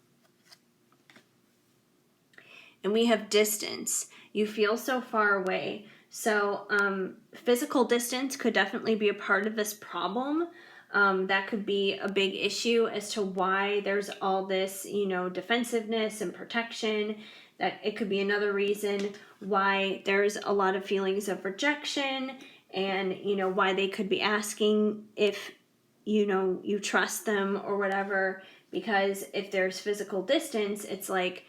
And we have distance. You feel so far away. So physical distance could definitely be a part of this problem. That could be a big issue as to why there's all this, defensiveness and protection. That it could be another reason why there's a lot of feelings of rejection and, why they could be asking if, you trust them or whatever. Because if there's physical distance, it's like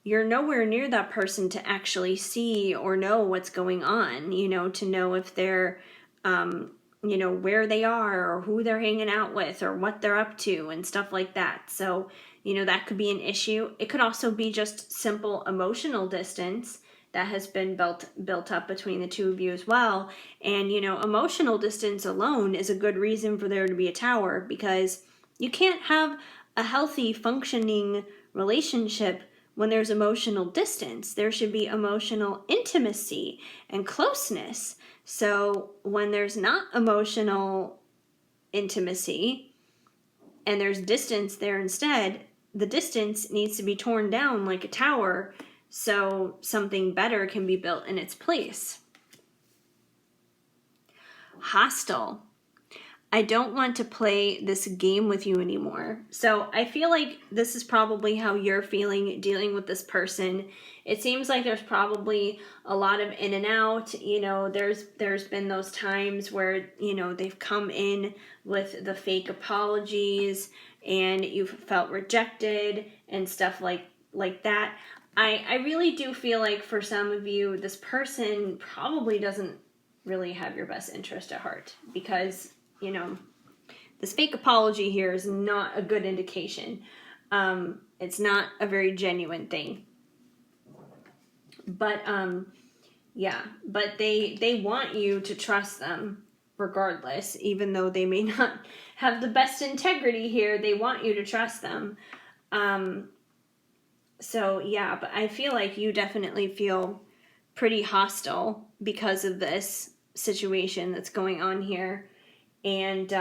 you're nowhere near that person to actually see or know what's going on, to know if they're, where they are or who they're hanging out with or what they're up to and stuff like that. So, that could be an issue. It could also be just simple emotional distance that has been built up between the two of you as well. And, emotional distance alone is a good reason for there to be a tower, because you can't have a healthy, functioning relationship when there's emotional distance. There should be emotional intimacy and closeness. So when there's not emotional intimacy and there's distance there instead, the distance needs to be torn down like a tower so something better can be built in its place. Hostile. I don't want to play this game with you anymore. So I feel like this is probably how you're feeling dealing with this person. It seems like there's probably a lot of in and out. There's been those times where, they've come in with the fake apologies and you've felt rejected and stuff like that. I really do feel like for some of you, this person probably doesn't really have your best interest at heart, because this fake apology here is not a good indication. It's not a very genuine thing. But, but they want you to trust them regardless, even though they may not have the best integrity here. They want you to trust them. But I feel like you definitely feel pretty hostile because of this situation that's going on here. And,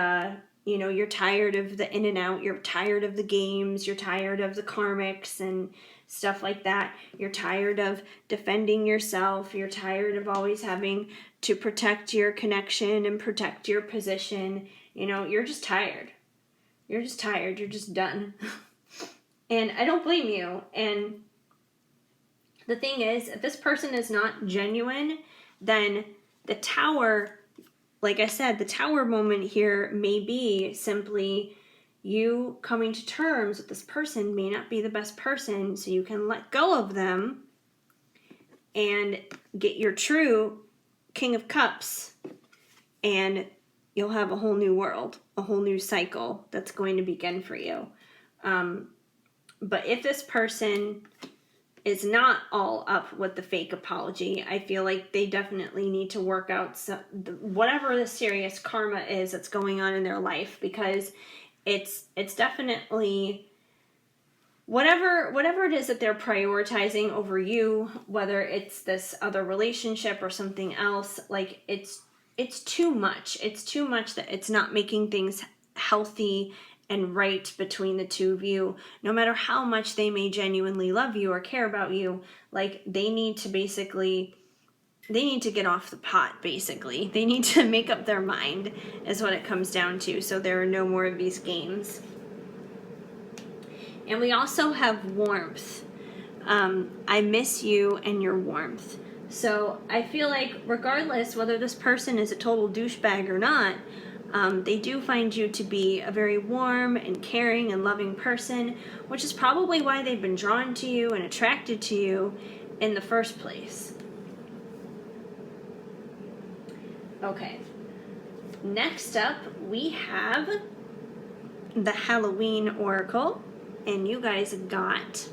you're tired of the in and out, you're tired of the games, you're tired of the karmics and stuff like that. You're tired of defending yourself. You're tired of always having to protect your connection and protect your position. You know, you're just tired. You're just tired. You're just done. And I don't blame you. And the thing is, if this person is not genuine, then the tower, like I said, the tower moment here may be simply you coming to terms with this person may not be the best person, so you can let go of them and get your true King of Cups, and you'll have a whole new world, a whole new cycle that's going to begin for you. But if this person is not all up with the fake apology, I feel like they definitely need to work out whatever the serious karma is that's going on in their life, because it's definitely whatever it is that they're prioritizing over you, whether it's this other relationship or something else, like it's too much. It's too much that it's not making things healthy and right between the two of you. No matter how much they may genuinely love you or care about you, like they need to get off the pot, basically. They need to make up their mind, is what it comes down to. So there are no more of these games. And we also have warmth. I miss you and your warmth. So I feel like regardless whether this person is a total douchebag or not, they do find you to be a very warm and caring and loving person, which is probably why they've been drawn to you and attracted to you in the first place. Okay. Next up, we have the Halloween Oracle, and you guys got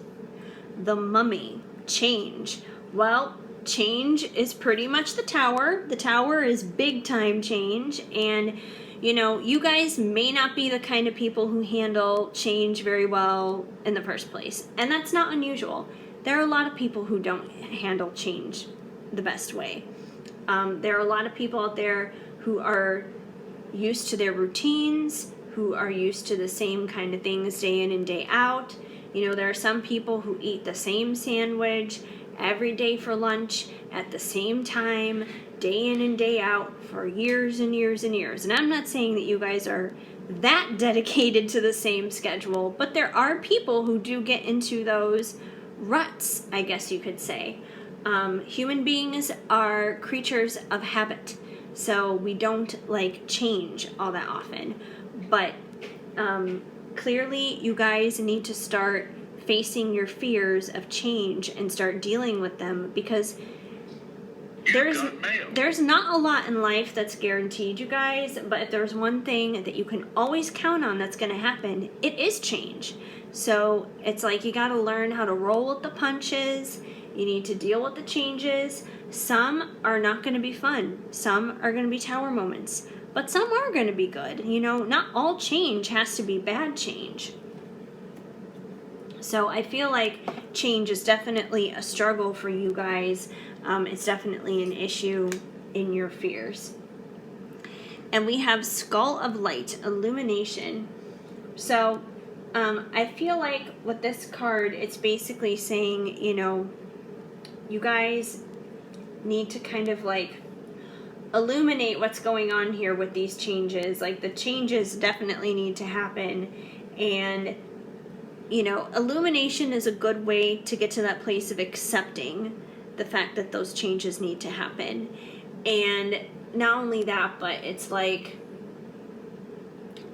the Mummy. Change. Well, change is pretty much the Tower. The Tower is big time change, and you know, you guys may not be the kind of people who handle change very well in the first place, and that's not unusual. There are a lot of people who don't handle change the best way. There are a lot of people out there who are used to their routines, who are used to the same kind of things day in and day out. You know, there are some people who eat the same sandwich every day for lunch at the same time, day in and day out for years and years and years. And I'm not saying that you guys are that dedicated to the same schedule, but there are people who do get into those ruts, I guess you could say. Human beings are creatures of habit, so we don't like change all that often. But clearly you guys need to start facing your fears of change and start dealing with them, because there's not a lot in life that's guaranteed, you guys, but if there's one thing that you can always count on that's going to happen, it is change. So it's like you got to learn how to roll with the punches. You need to deal with the changes. Some are not going to be fun. Some are going to be tower moments. But some are going to be good. You know, not all change has to be bad change. So I feel like change is definitely a struggle for you guys. It's definitely an issue in your fears. And we have Skull of Light, Illumination. So I feel like with this card, it's basically saying, you know, you guys need to kind of like illuminate what's going on here with these changes. Like the changes definitely need to happen, and you know, illumination is a good way to get to that place of accepting the fact that those changes need to happen. And not only that, but it's like,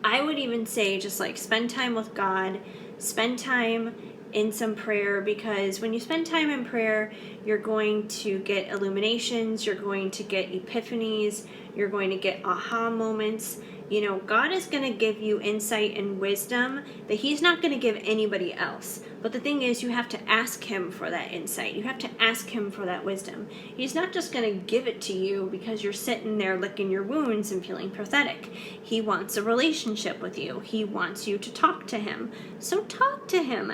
I would even say just like spend time with God, spend time in some prayer, because when you spend time in prayer, you're going to get illuminations, you're going to get epiphanies, you're going to get aha moments. You know, God is going to give you insight and wisdom that He's not going to give anybody else. But the thing is, you have to ask Him for that insight. You have to ask Him for that wisdom. He's not just going to give it to you because you're sitting there licking your wounds and feeling pathetic. He wants a relationship with you. He wants you to talk to Him. So talk to Him.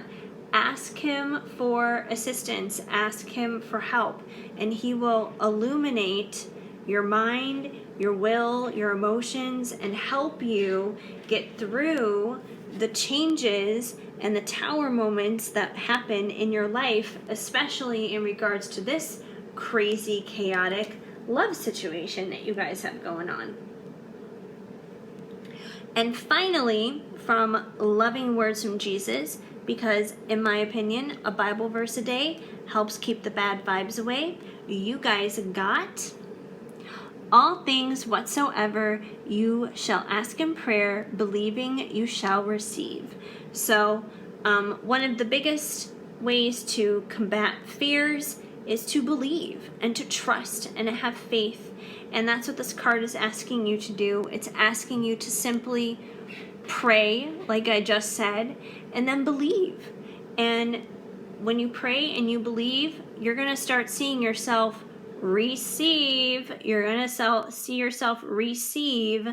Ask Him for assistance. Ask Him for help. And He will illuminate your mind, your will, your emotions, and help you get through the changes and the tower moments that happen in your life, especially in regards to this crazy, chaotic love situation that you guys have going on. And finally, from Loving Words from Jesus, because in my opinion, a Bible verse a day helps keep the bad vibes away, you guys got, all things whatsoever you shall ask in prayer, believing you shall receive. So one of the biggest ways to combat fears is to believe and to trust and to have faith. And that's what this card is asking you to do. It's asking you to simply pray, like I just said, and then believe. And when you pray and you believe, you're going to start seeing yourself receive. You're going to see yourself receive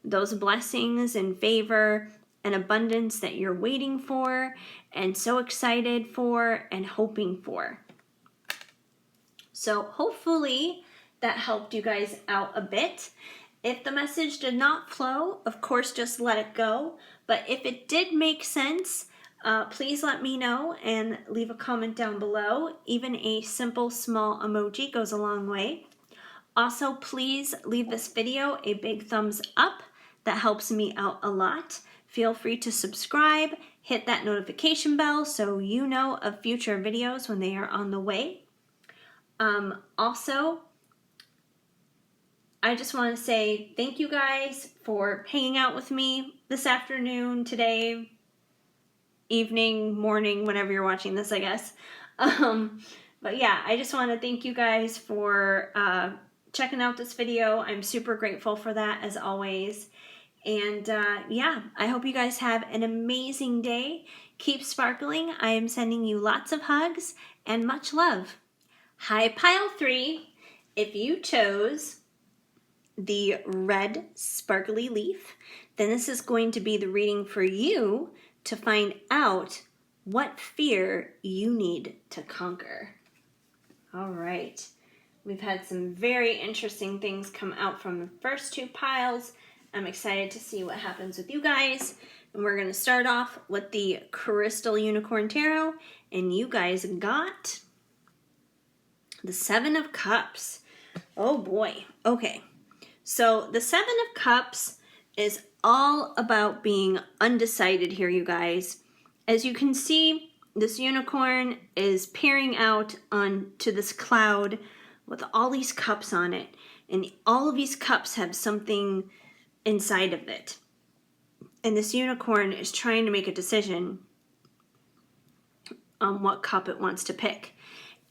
those blessings and favor and abundance that you're waiting for and so excited for and hoping for. So hopefully that helped you guys out a bit. If the message did not flow, of course, just let it go. But if it did make sense, please let me know and leave a comment down below. Even a simple small emoji goes a long way. Also, please leave this video a big thumbs up. That helps me out a lot. Feel free to subscribe, hit that notification bell so you know of future videos when they are on the way. Also, I just want to say thank you guys for hanging out with me this afternoon, today, evening, morning, whenever you're watching this, I guess. But yeah, I just want to thank you guys for checking out this video. I'm super grateful for that, as always. And yeah, I hope you guys have an amazing day. Keep sparkling. I am sending you lots of hugs and much love. Hi, Pile 3. If you chose the red sparkly leaf, then this is going to be the reading for you to find out what fear you need to conquer. All right. We've had some very interesting things come out from the first two piles. I'm excited to see what happens with you guys. And we're going to start off with the Crystal Unicorn Tarot. And you guys got the Seven of Cups. Oh boy. Okay. So the Seven of Cups is all about being undecided here, you guys. As you can see, this unicorn is peering out onto this cloud with all these cups on it. And all of these cups have something inside of it. And this unicorn is trying to make a decision on what cup it wants to pick.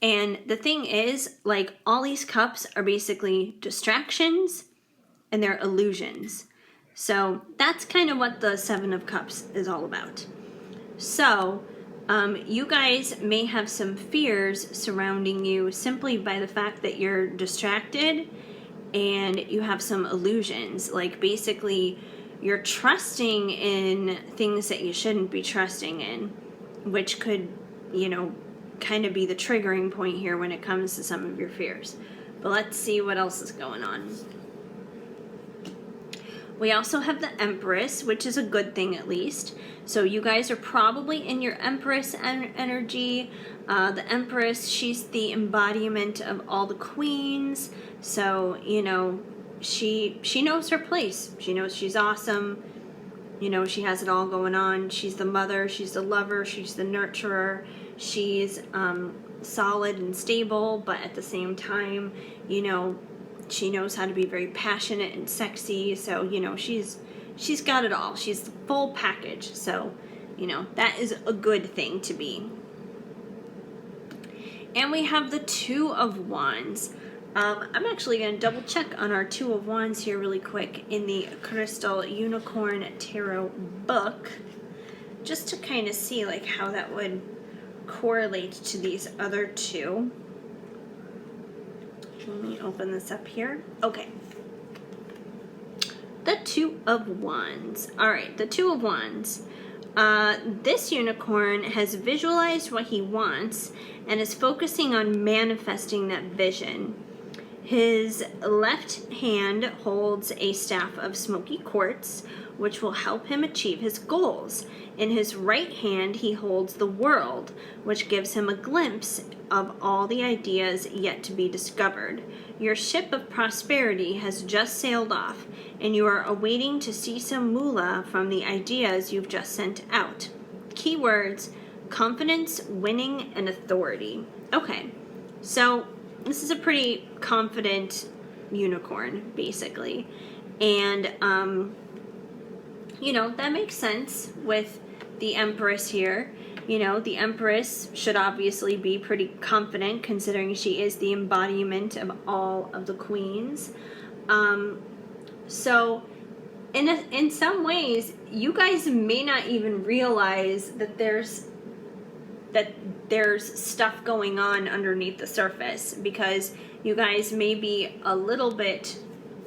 And the thing is, like, all these cups are basically distractions and they're illusions. So that's kind of what the Seven of Cups is all about. So you guys may have some fears surrounding you simply by the fact that you're distracted and you have some illusions. Like, basically, you're trusting in things that you shouldn't be trusting in, which could, you know, kind of be the triggering point here when it comes to some of your fears. But let's see what else is going on. We also have the Empress, which is a good thing at least. So you guys are probably in your Empress energy. The Empress, she's the embodiment of all the queens. So, you know, she knows her place. She knows she's awesome. You know, she has it all going on. She's the mother, she's the lover, she's the nurturer. She's solid and stable, but at the same time, you know, she knows how to be very passionate and sexy. So, you know, she's got it all. She's the full package. So, you know, that is a good thing to be. And we have the Two of Wands. I'm actually going to double check on our Two of Wands here really quick in the Crystal Unicorn Tarot book, just to kind of see like how that would correlate to these other two. Let me open this up here. Okay. The Two of Wands. All right, the Two of Wands. This unicorn has visualized what he wants and is focusing on manifesting that vision. His left hand holds a staff of smoky quartz, which will help him achieve his goals. In his right hand, he holds the world, which gives him a glimpse of all the ideas yet to be discovered. Your ship of prosperity has just sailed off, and you are awaiting to see some moolah from the ideas you've just sent out. Keywords: confidence, winning, and authority. Okay, so this is a pretty confident unicorn, basically. And, that makes sense with the Empress here. The Empress should obviously be pretty confident, considering she is the embodiment of all of the queens. So in some ways, you guys may not even realize that there's stuff going on underneath the surface, because you guys may be a little bit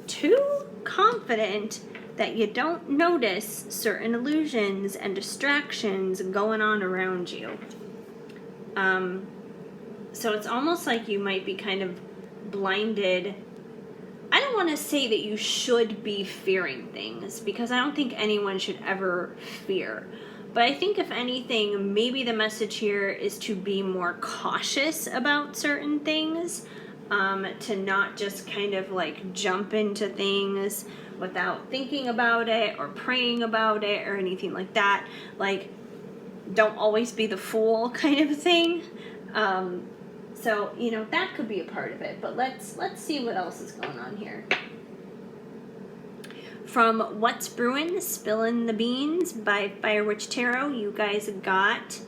too confident that you don't notice certain illusions and distractions going on around you. So it's almost like you might be kind of blinded. I don't want to say that you should be fearing things, because I don't think anyone should ever fear. But I think, if anything, maybe the message here is to be more cautious about certain things, to not just kind of like jump into things without thinking about it or praying about it or anything like that. Like, don't always be the fool kind of thing. So, that could be a part of it. But let's see what else is going on here. From What's Brewin', Spillin' the Beans by Fire Witch Tarot, you guys got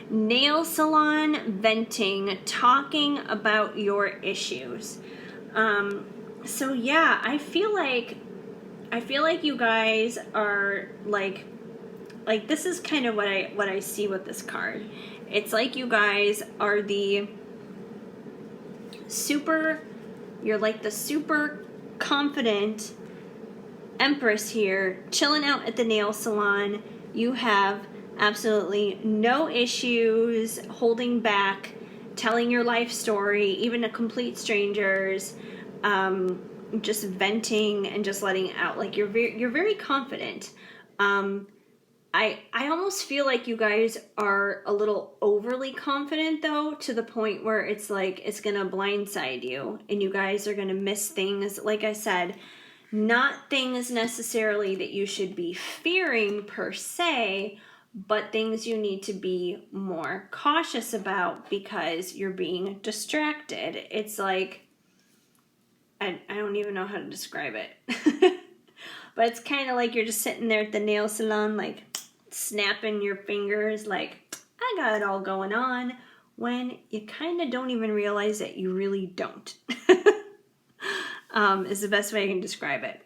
nail salon venting, talking about your issues. So yeah, I feel like you guys are like this is kind of what I see with this card. It's like you guys are you're like the super confident Empress here, chilling out at the nail salon. You have absolutely no issues holding back, telling your life story, even to complete strangers, just venting and just letting it out. Like, you're very confident. I almost feel like you guys are a little overly confident, though, to the point where it's like it's gonna blindside you, and you guys are gonna miss things. Like I said, not things necessarily that you should be fearing per se, but things you need to be more cautious about because you're being distracted. It's like, I don't even know how to describe it. But it's kind of like you're just sitting there at the nail salon, like snapping your fingers, like, I got it all going on, when you kind of don't even realize that you really don't. Is the best way I can describe it.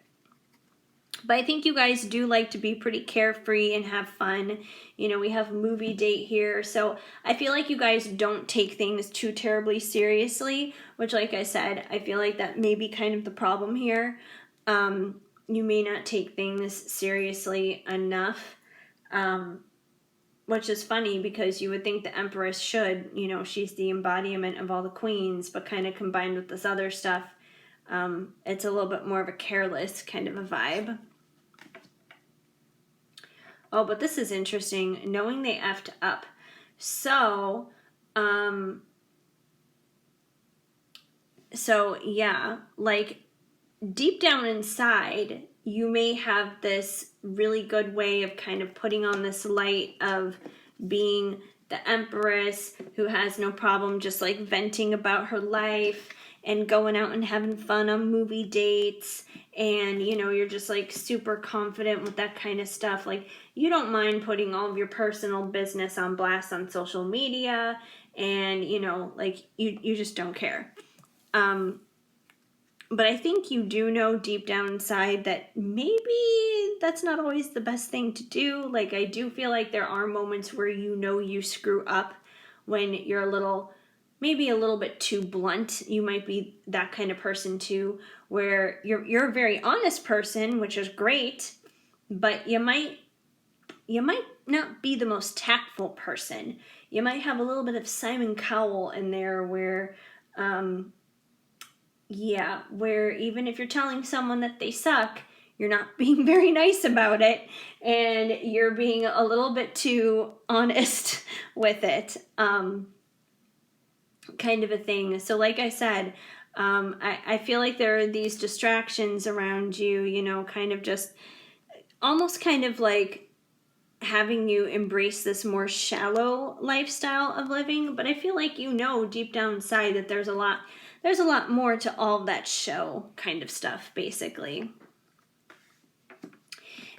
But I think you guys do like to be pretty carefree and have fun. We have a movie date here, so I feel like you guys don't take things too terribly seriously, which, like I said, I feel like that may be kind of the problem here. You may not take things seriously enough, which is funny, because you would think the Empress should. She's the embodiment of all the queens, but kind of combined with this other stuff, it's a little bit more of a careless kind of a vibe. Oh, but this is interesting. Knowing they effed up. So yeah, like, deep down inside, you may have this really good way of kind of putting on this light of being the Empress who has no problem just like venting about her life and going out and having fun on movie dates, and you're just like super confident with that kind of stuff. Like, you don't mind putting all of your personal business on blast on social media, and like, you just don't care. But I think you do know deep down inside that maybe that's not always the best thing to do. Like, I do feel like there are moments where you screw up, when you're maybe a little bit too blunt. You might be that kind of person too, where you're a very honest person, which is great, but you might not be the most tactful person. You might have a little bit of Simon Cowell in there, where Yeah, where even if you're telling someone that they suck, you're not being very nice about it, and you're being a little bit too honest with it, kind of a thing. So, like I said, I feel like there are these distractions around you, you know, kind of just almost kind of like having you embrace this more shallow lifestyle of living, but I feel like you know deep down inside that there's a lot more to all of that show kind of stuff, basically.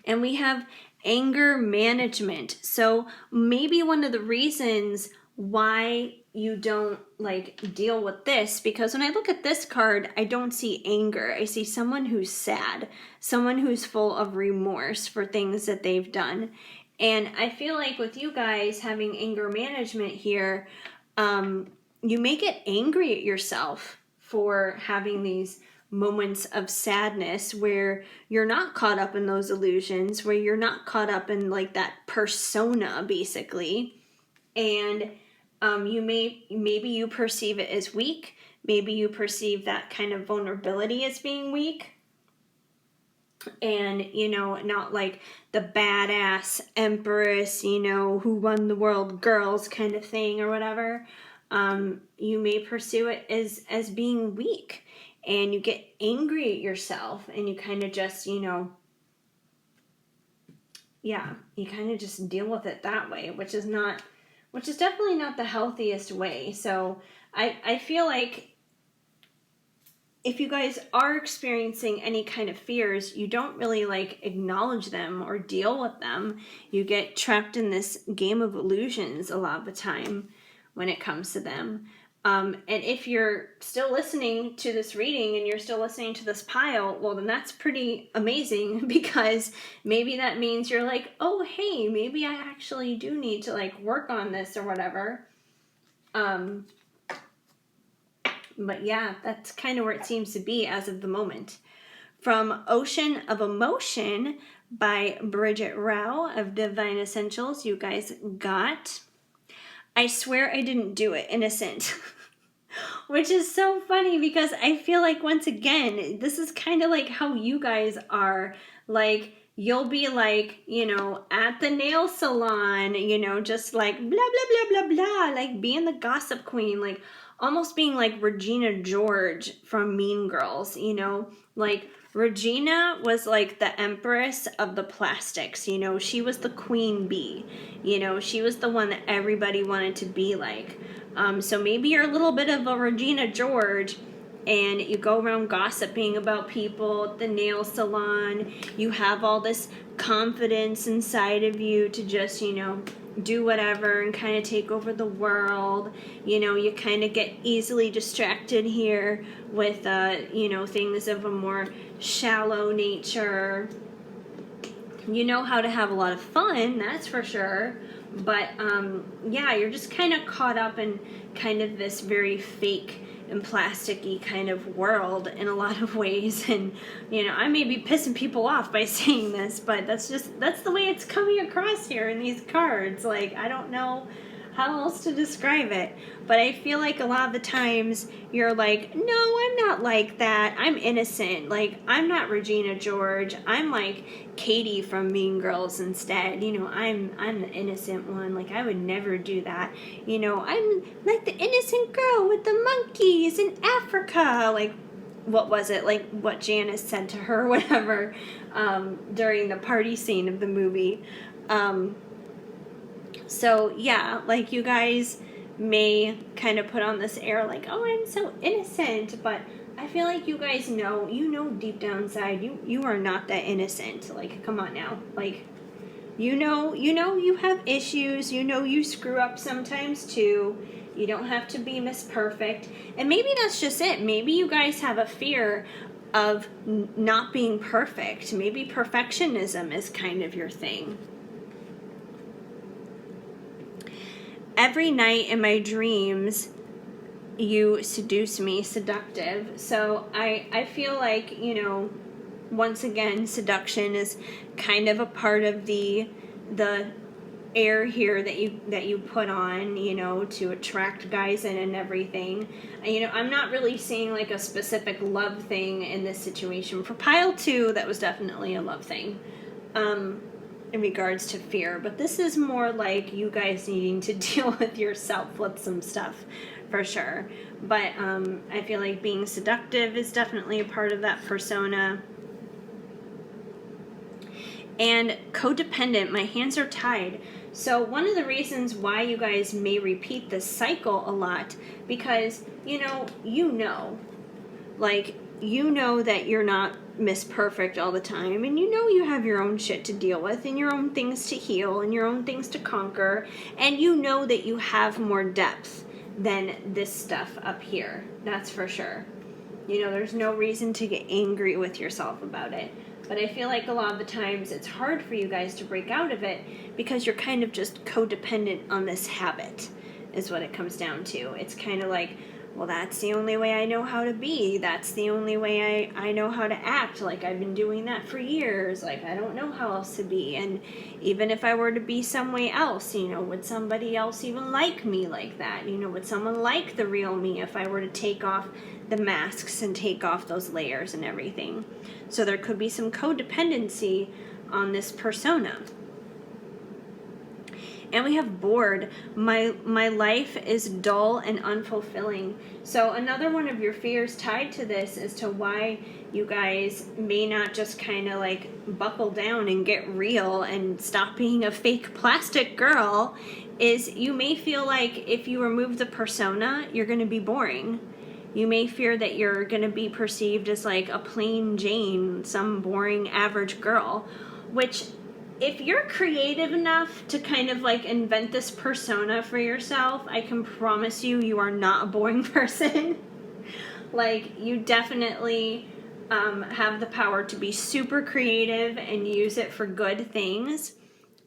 And we have anger management. So maybe one of the reasons why you don't like deal with this, because when I look at this card, I don't see anger. I see someone who's sad, someone who's full of remorse for things that they've done. And I feel like with you guys having anger management here, you may get angry at yourself for having these moments of sadness where you're not caught up in those illusions, where you're not caught up in like that persona, basically. And maybe you perceive it as weak. Maybe you perceive that kind of vulnerability as being weak. And, you know, not like the badass empress, you know, who won the world girls kind of thing or whatever. You may pursue it as being weak, and you get angry at yourself, and you kind of just, you know, yeah, you kind of just deal with it that way, which is definitely not the healthiest way. So I feel like if you guys are experiencing any kind of fears, you don't really like acknowledge them or deal with them. You get trapped in this game of illusions a lot of the time when it comes to them. And if you're still listening to this reading and you're still listening to this pile, well, then that's pretty amazing, because maybe that means you're like, oh, hey, maybe I actually do need to like work on this or whatever. But yeah, that's kind of where it seems to be as of the moment. From Ocean of Emotion by Bridget Rao of Divine Essentials, you guys got, I swear I didn't do it, innocent. Which is so funny, because I feel like, once again, this is kind of like how you guys are. Like, you'll be like, you know, at the nail salon, you know, just like blah, blah, blah, blah, blah, like being the gossip queen, like almost being like Regina George from Mean Girls, you know, like Regina was like the empress of the plastics, you know, she was the queen bee, you know, she was the one that everybody wanted to be like. So maybe you're a little bit of a Regina George, and you go around gossiping about people at the nail salon. You have all this confidence inside of you to just, you know, do whatever and kind of take over the world. You know, you kind of get easily distracted here with, you know, things of a more shallow nature. You know how to have a lot of fun, that's for sure. But, yeah, you're just kind of caught up in kind of this very fake and plasticky kind of world in a lot of ways. And, you know, I may be pissing people off by saying this, but that's the way it's coming across here in these cards. Like, I don't know how else to describe it, but I feel like a lot of the times you're like, no, I'm not like that, I'm innocent, like I'm not Regina George, I'm like Katie from Mean Girls instead, you know, I'm the innocent one, like I would never do that, you know, I'm like the innocent girl with the monkeys in Africa, like what was it, like what Janice said to her, whatever, during the party scene of the movie. So yeah, like you guys may kind of put on this air like, oh, I'm so innocent, but I feel like you guys know, you know deep down inside, you are not that innocent. Like, come on now. Like, you know you have issues, you know you screw up sometimes too. You don't have to be Miss Perfect. And maybe that's just it. Maybe you guys have a fear of not being perfect. Maybe perfectionism is kind of your thing. Every night in my dreams, you seduce me, seductive. So I feel like, you know, once again, seduction is kind of a part of the air here that you put on, you know, to attract guys in and everything. And, you know, I'm not really seeing like a specific love thing in this situation. For pile 2, that was definitely a love thing. In regards to fear, but this is more like you guys needing to deal with yourself with some stuff for sure. But I feel like being seductive is definitely a part of that persona. And codependent, my hands are tied. So one of the reasons why you guys may repeat this cycle a lot, because like, you know that you're not Miss Perfect all the time, and you know you have your own shit to deal with, and your own things to heal, and your own things to conquer, and you know that you have more depth than this stuff up here. That's for sure. You know, there's no reason to get angry with yourself about it. But I feel like a lot of the times it's hard for you guys to break out of it because you're kind of just codependent on this habit, is what it comes down to. It's kind of like, well, that's the only way I know how to be. That's the only way I know how to act. Like, I've been doing that for years. Like, I don't know how else to be. And even if I were to be some way else, you know, would somebody else even like me like that? You know, would someone like the real me if I were to take off the masks and take off those layers and everything? So there could be some codependency on this persona. And we have bored. My life is dull and unfulfilling. So another one of your fears tied to this as to why you guys may not just kind of like buckle down and get real and stop being a fake plastic girl is you may feel like if you remove the persona, you're going to be boring. You may fear that you're going to be perceived as like a plain Jane, some boring average girl, which if you're creative enough to kind of like invent this persona for yourself, I can promise you are not a boring person. Like, you definitely have the power to be super creative and use it for good things.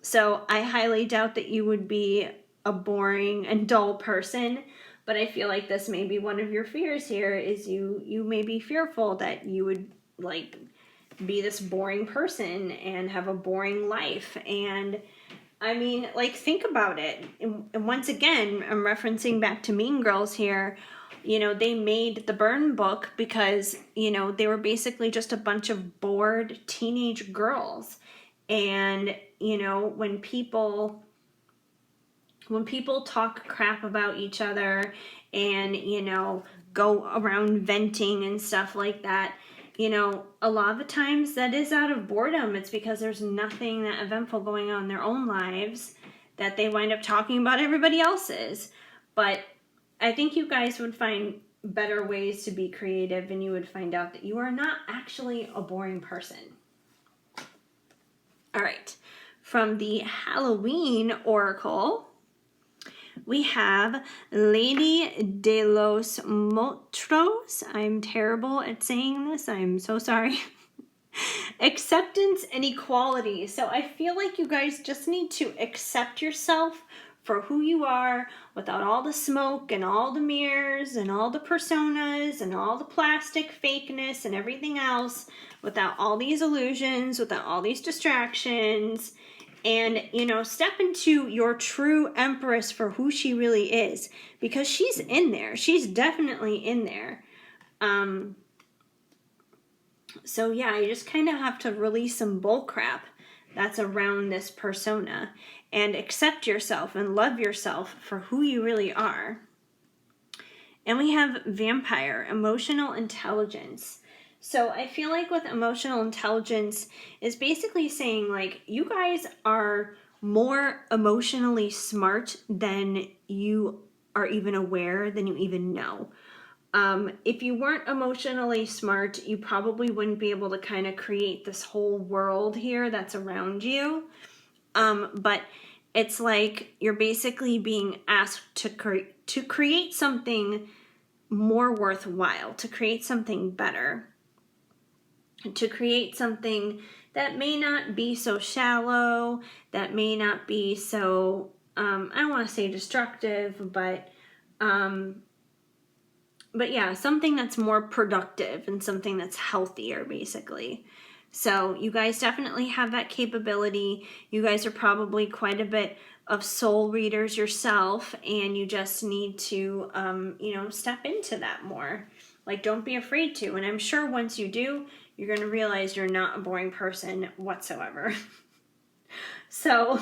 So I highly doubt that you would be a boring and dull person. But I feel like this may be one of your fears here, is you may be fearful that you would like be this boring person and have a boring life. And I mean, like, think about it. And once again, I'm referencing back to Mean Girls here. You know, they made the Burn book because, you know, they were basically just a bunch of bored teenage girls. And, you know, when people talk crap about each other and, you know, go around venting and stuff like that, you know, a lot of the times that is out of boredom. It's because there's nothing that eventful going on in their own lives that they wind up talking about everybody else's. But I think you guys would find better ways to be creative, and you would find out that you are not actually a boring person. All right. From the Halloween Oracle, we have Lady de los Motros. I'm terrible at saying this. I'm so sorry. Acceptance and equality. So I feel like you guys just need to accept yourself for who you are without all the smoke and all the mirrors and all the personas and all the plastic fakeness and everything else, without all these illusions, without all these distractions. And, you know, step into your true empress for who she really is, because she's in there. She's definitely in there. So yeah, you just kind of have to release some bull crap that's around this persona and accept yourself and love yourself for who you really are. And we have vampire, emotional intelligence. So I feel like with emotional intelligence is basically saying, like, you guys are more emotionally smart than you are even aware, than you even know. If you weren't emotionally smart, you probably wouldn't be able to kind of create this whole world here that's around you. But it's like you're basically being asked to create something more worthwhile, to create something better, to create something that may not be so shallow, that may not be so, I don't want to say destructive, but yeah, something that's more productive and something that's healthier, basically. So you guys definitely have that capability. You guys are probably quite a bit of soul readers yourself, and you just need to, step into that more. Like, don't be afraid to. And I'm sure once you do, you're going to realize you're not a boring person whatsoever. So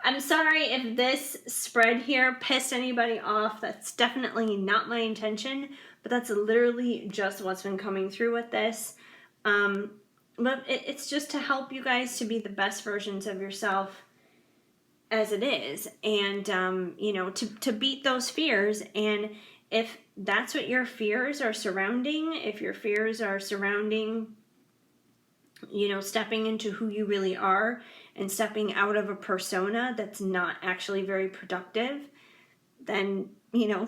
I'm sorry if this spread here pissed anybody off. That's definitely not my intention, but that's literally just what's been coming through with this. But it's just to help you guys to be the best versions of yourself as it is, and to beat those fears. And if that's what your fears are surrounding, if your fears are surrounding stepping into who you really are and stepping out of a persona that's not actually very productive, then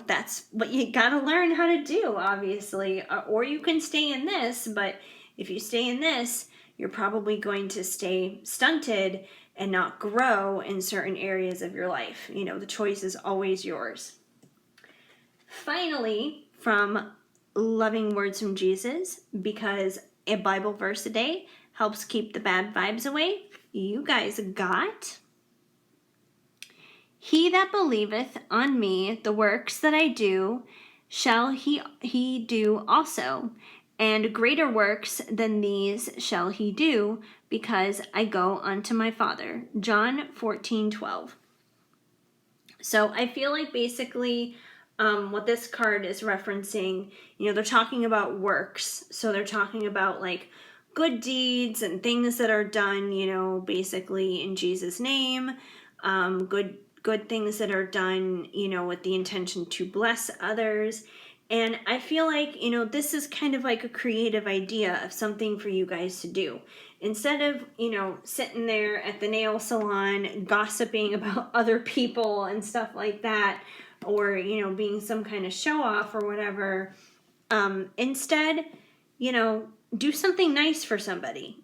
that's what you gotta learn how to do, obviously. Or you can stay in this, but if you stay in this, you're probably going to stay stunted and not grow in certain areas of your life. The choice is always yours. Finally, from Loving Words from Jesus, because a Bible verse a day helps keep the bad vibes away, you guys got: He that believeth on me, the works that I do, shall he do also, and greater works than these shall he do, because I go unto my Father. John 14:12. So I feel like basically what this card is referencing, they're talking about works. So they're talking about like good deeds and things that are done, basically in Jesus' name, good things that are done, with the intention to bless others. And I feel like, this is kind of like a creative idea of something for you guys to do. Instead of, sitting there at the nail salon gossiping about other people and stuff like that, or, being some kind of show off or whatever, instead, do something nice for somebody.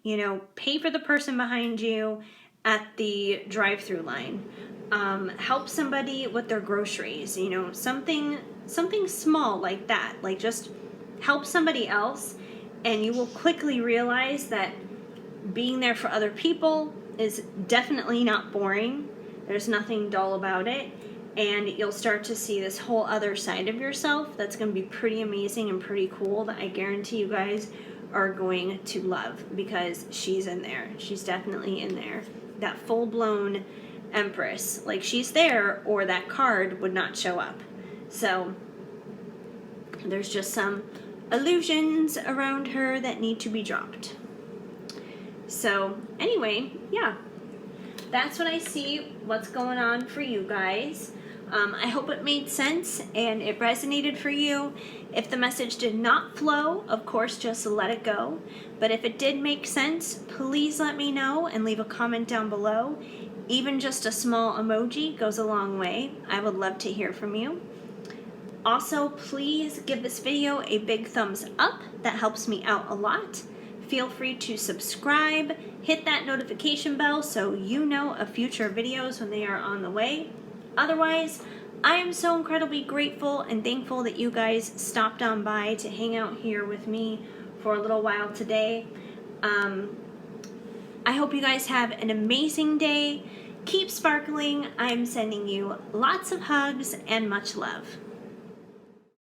Pay for the person behind you at the drive-through line. Help somebody with their groceries, something small like that. Like, just help somebody else, and you will quickly realize that being there for other people is definitely not boring. There's nothing dull about it, and you'll start to see this whole other side of yourself that's going to be pretty amazing and pretty cool, that I guarantee you guys are going to love, because she's in there. She's definitely in there. That full-blown Empress. Like, she's there, or that card would not show up. So there's just some illusions around her that need to be dropped. So anyway, yeah, that's what I see, what's going on for you guys. I hope it made sense and it resonated for you. If the message did not flow, of course, just let it go. But if it did make sense, please let me know and leave a comment down below. Even just a small emoji goes a long way. I would love to hear from you. Also, please give this video a big thumbs up. That helps me out a lot. Feel free to subscribe, hit that notification bell so you know of future videos when they are on the way. Otherwise, I am so incredibly grateful and thankful that you guys stopped on by to hang out here with me for a little while today. I hope you guys have an amazing day. Keep sparkling. I am sending you lots of hugs and much love.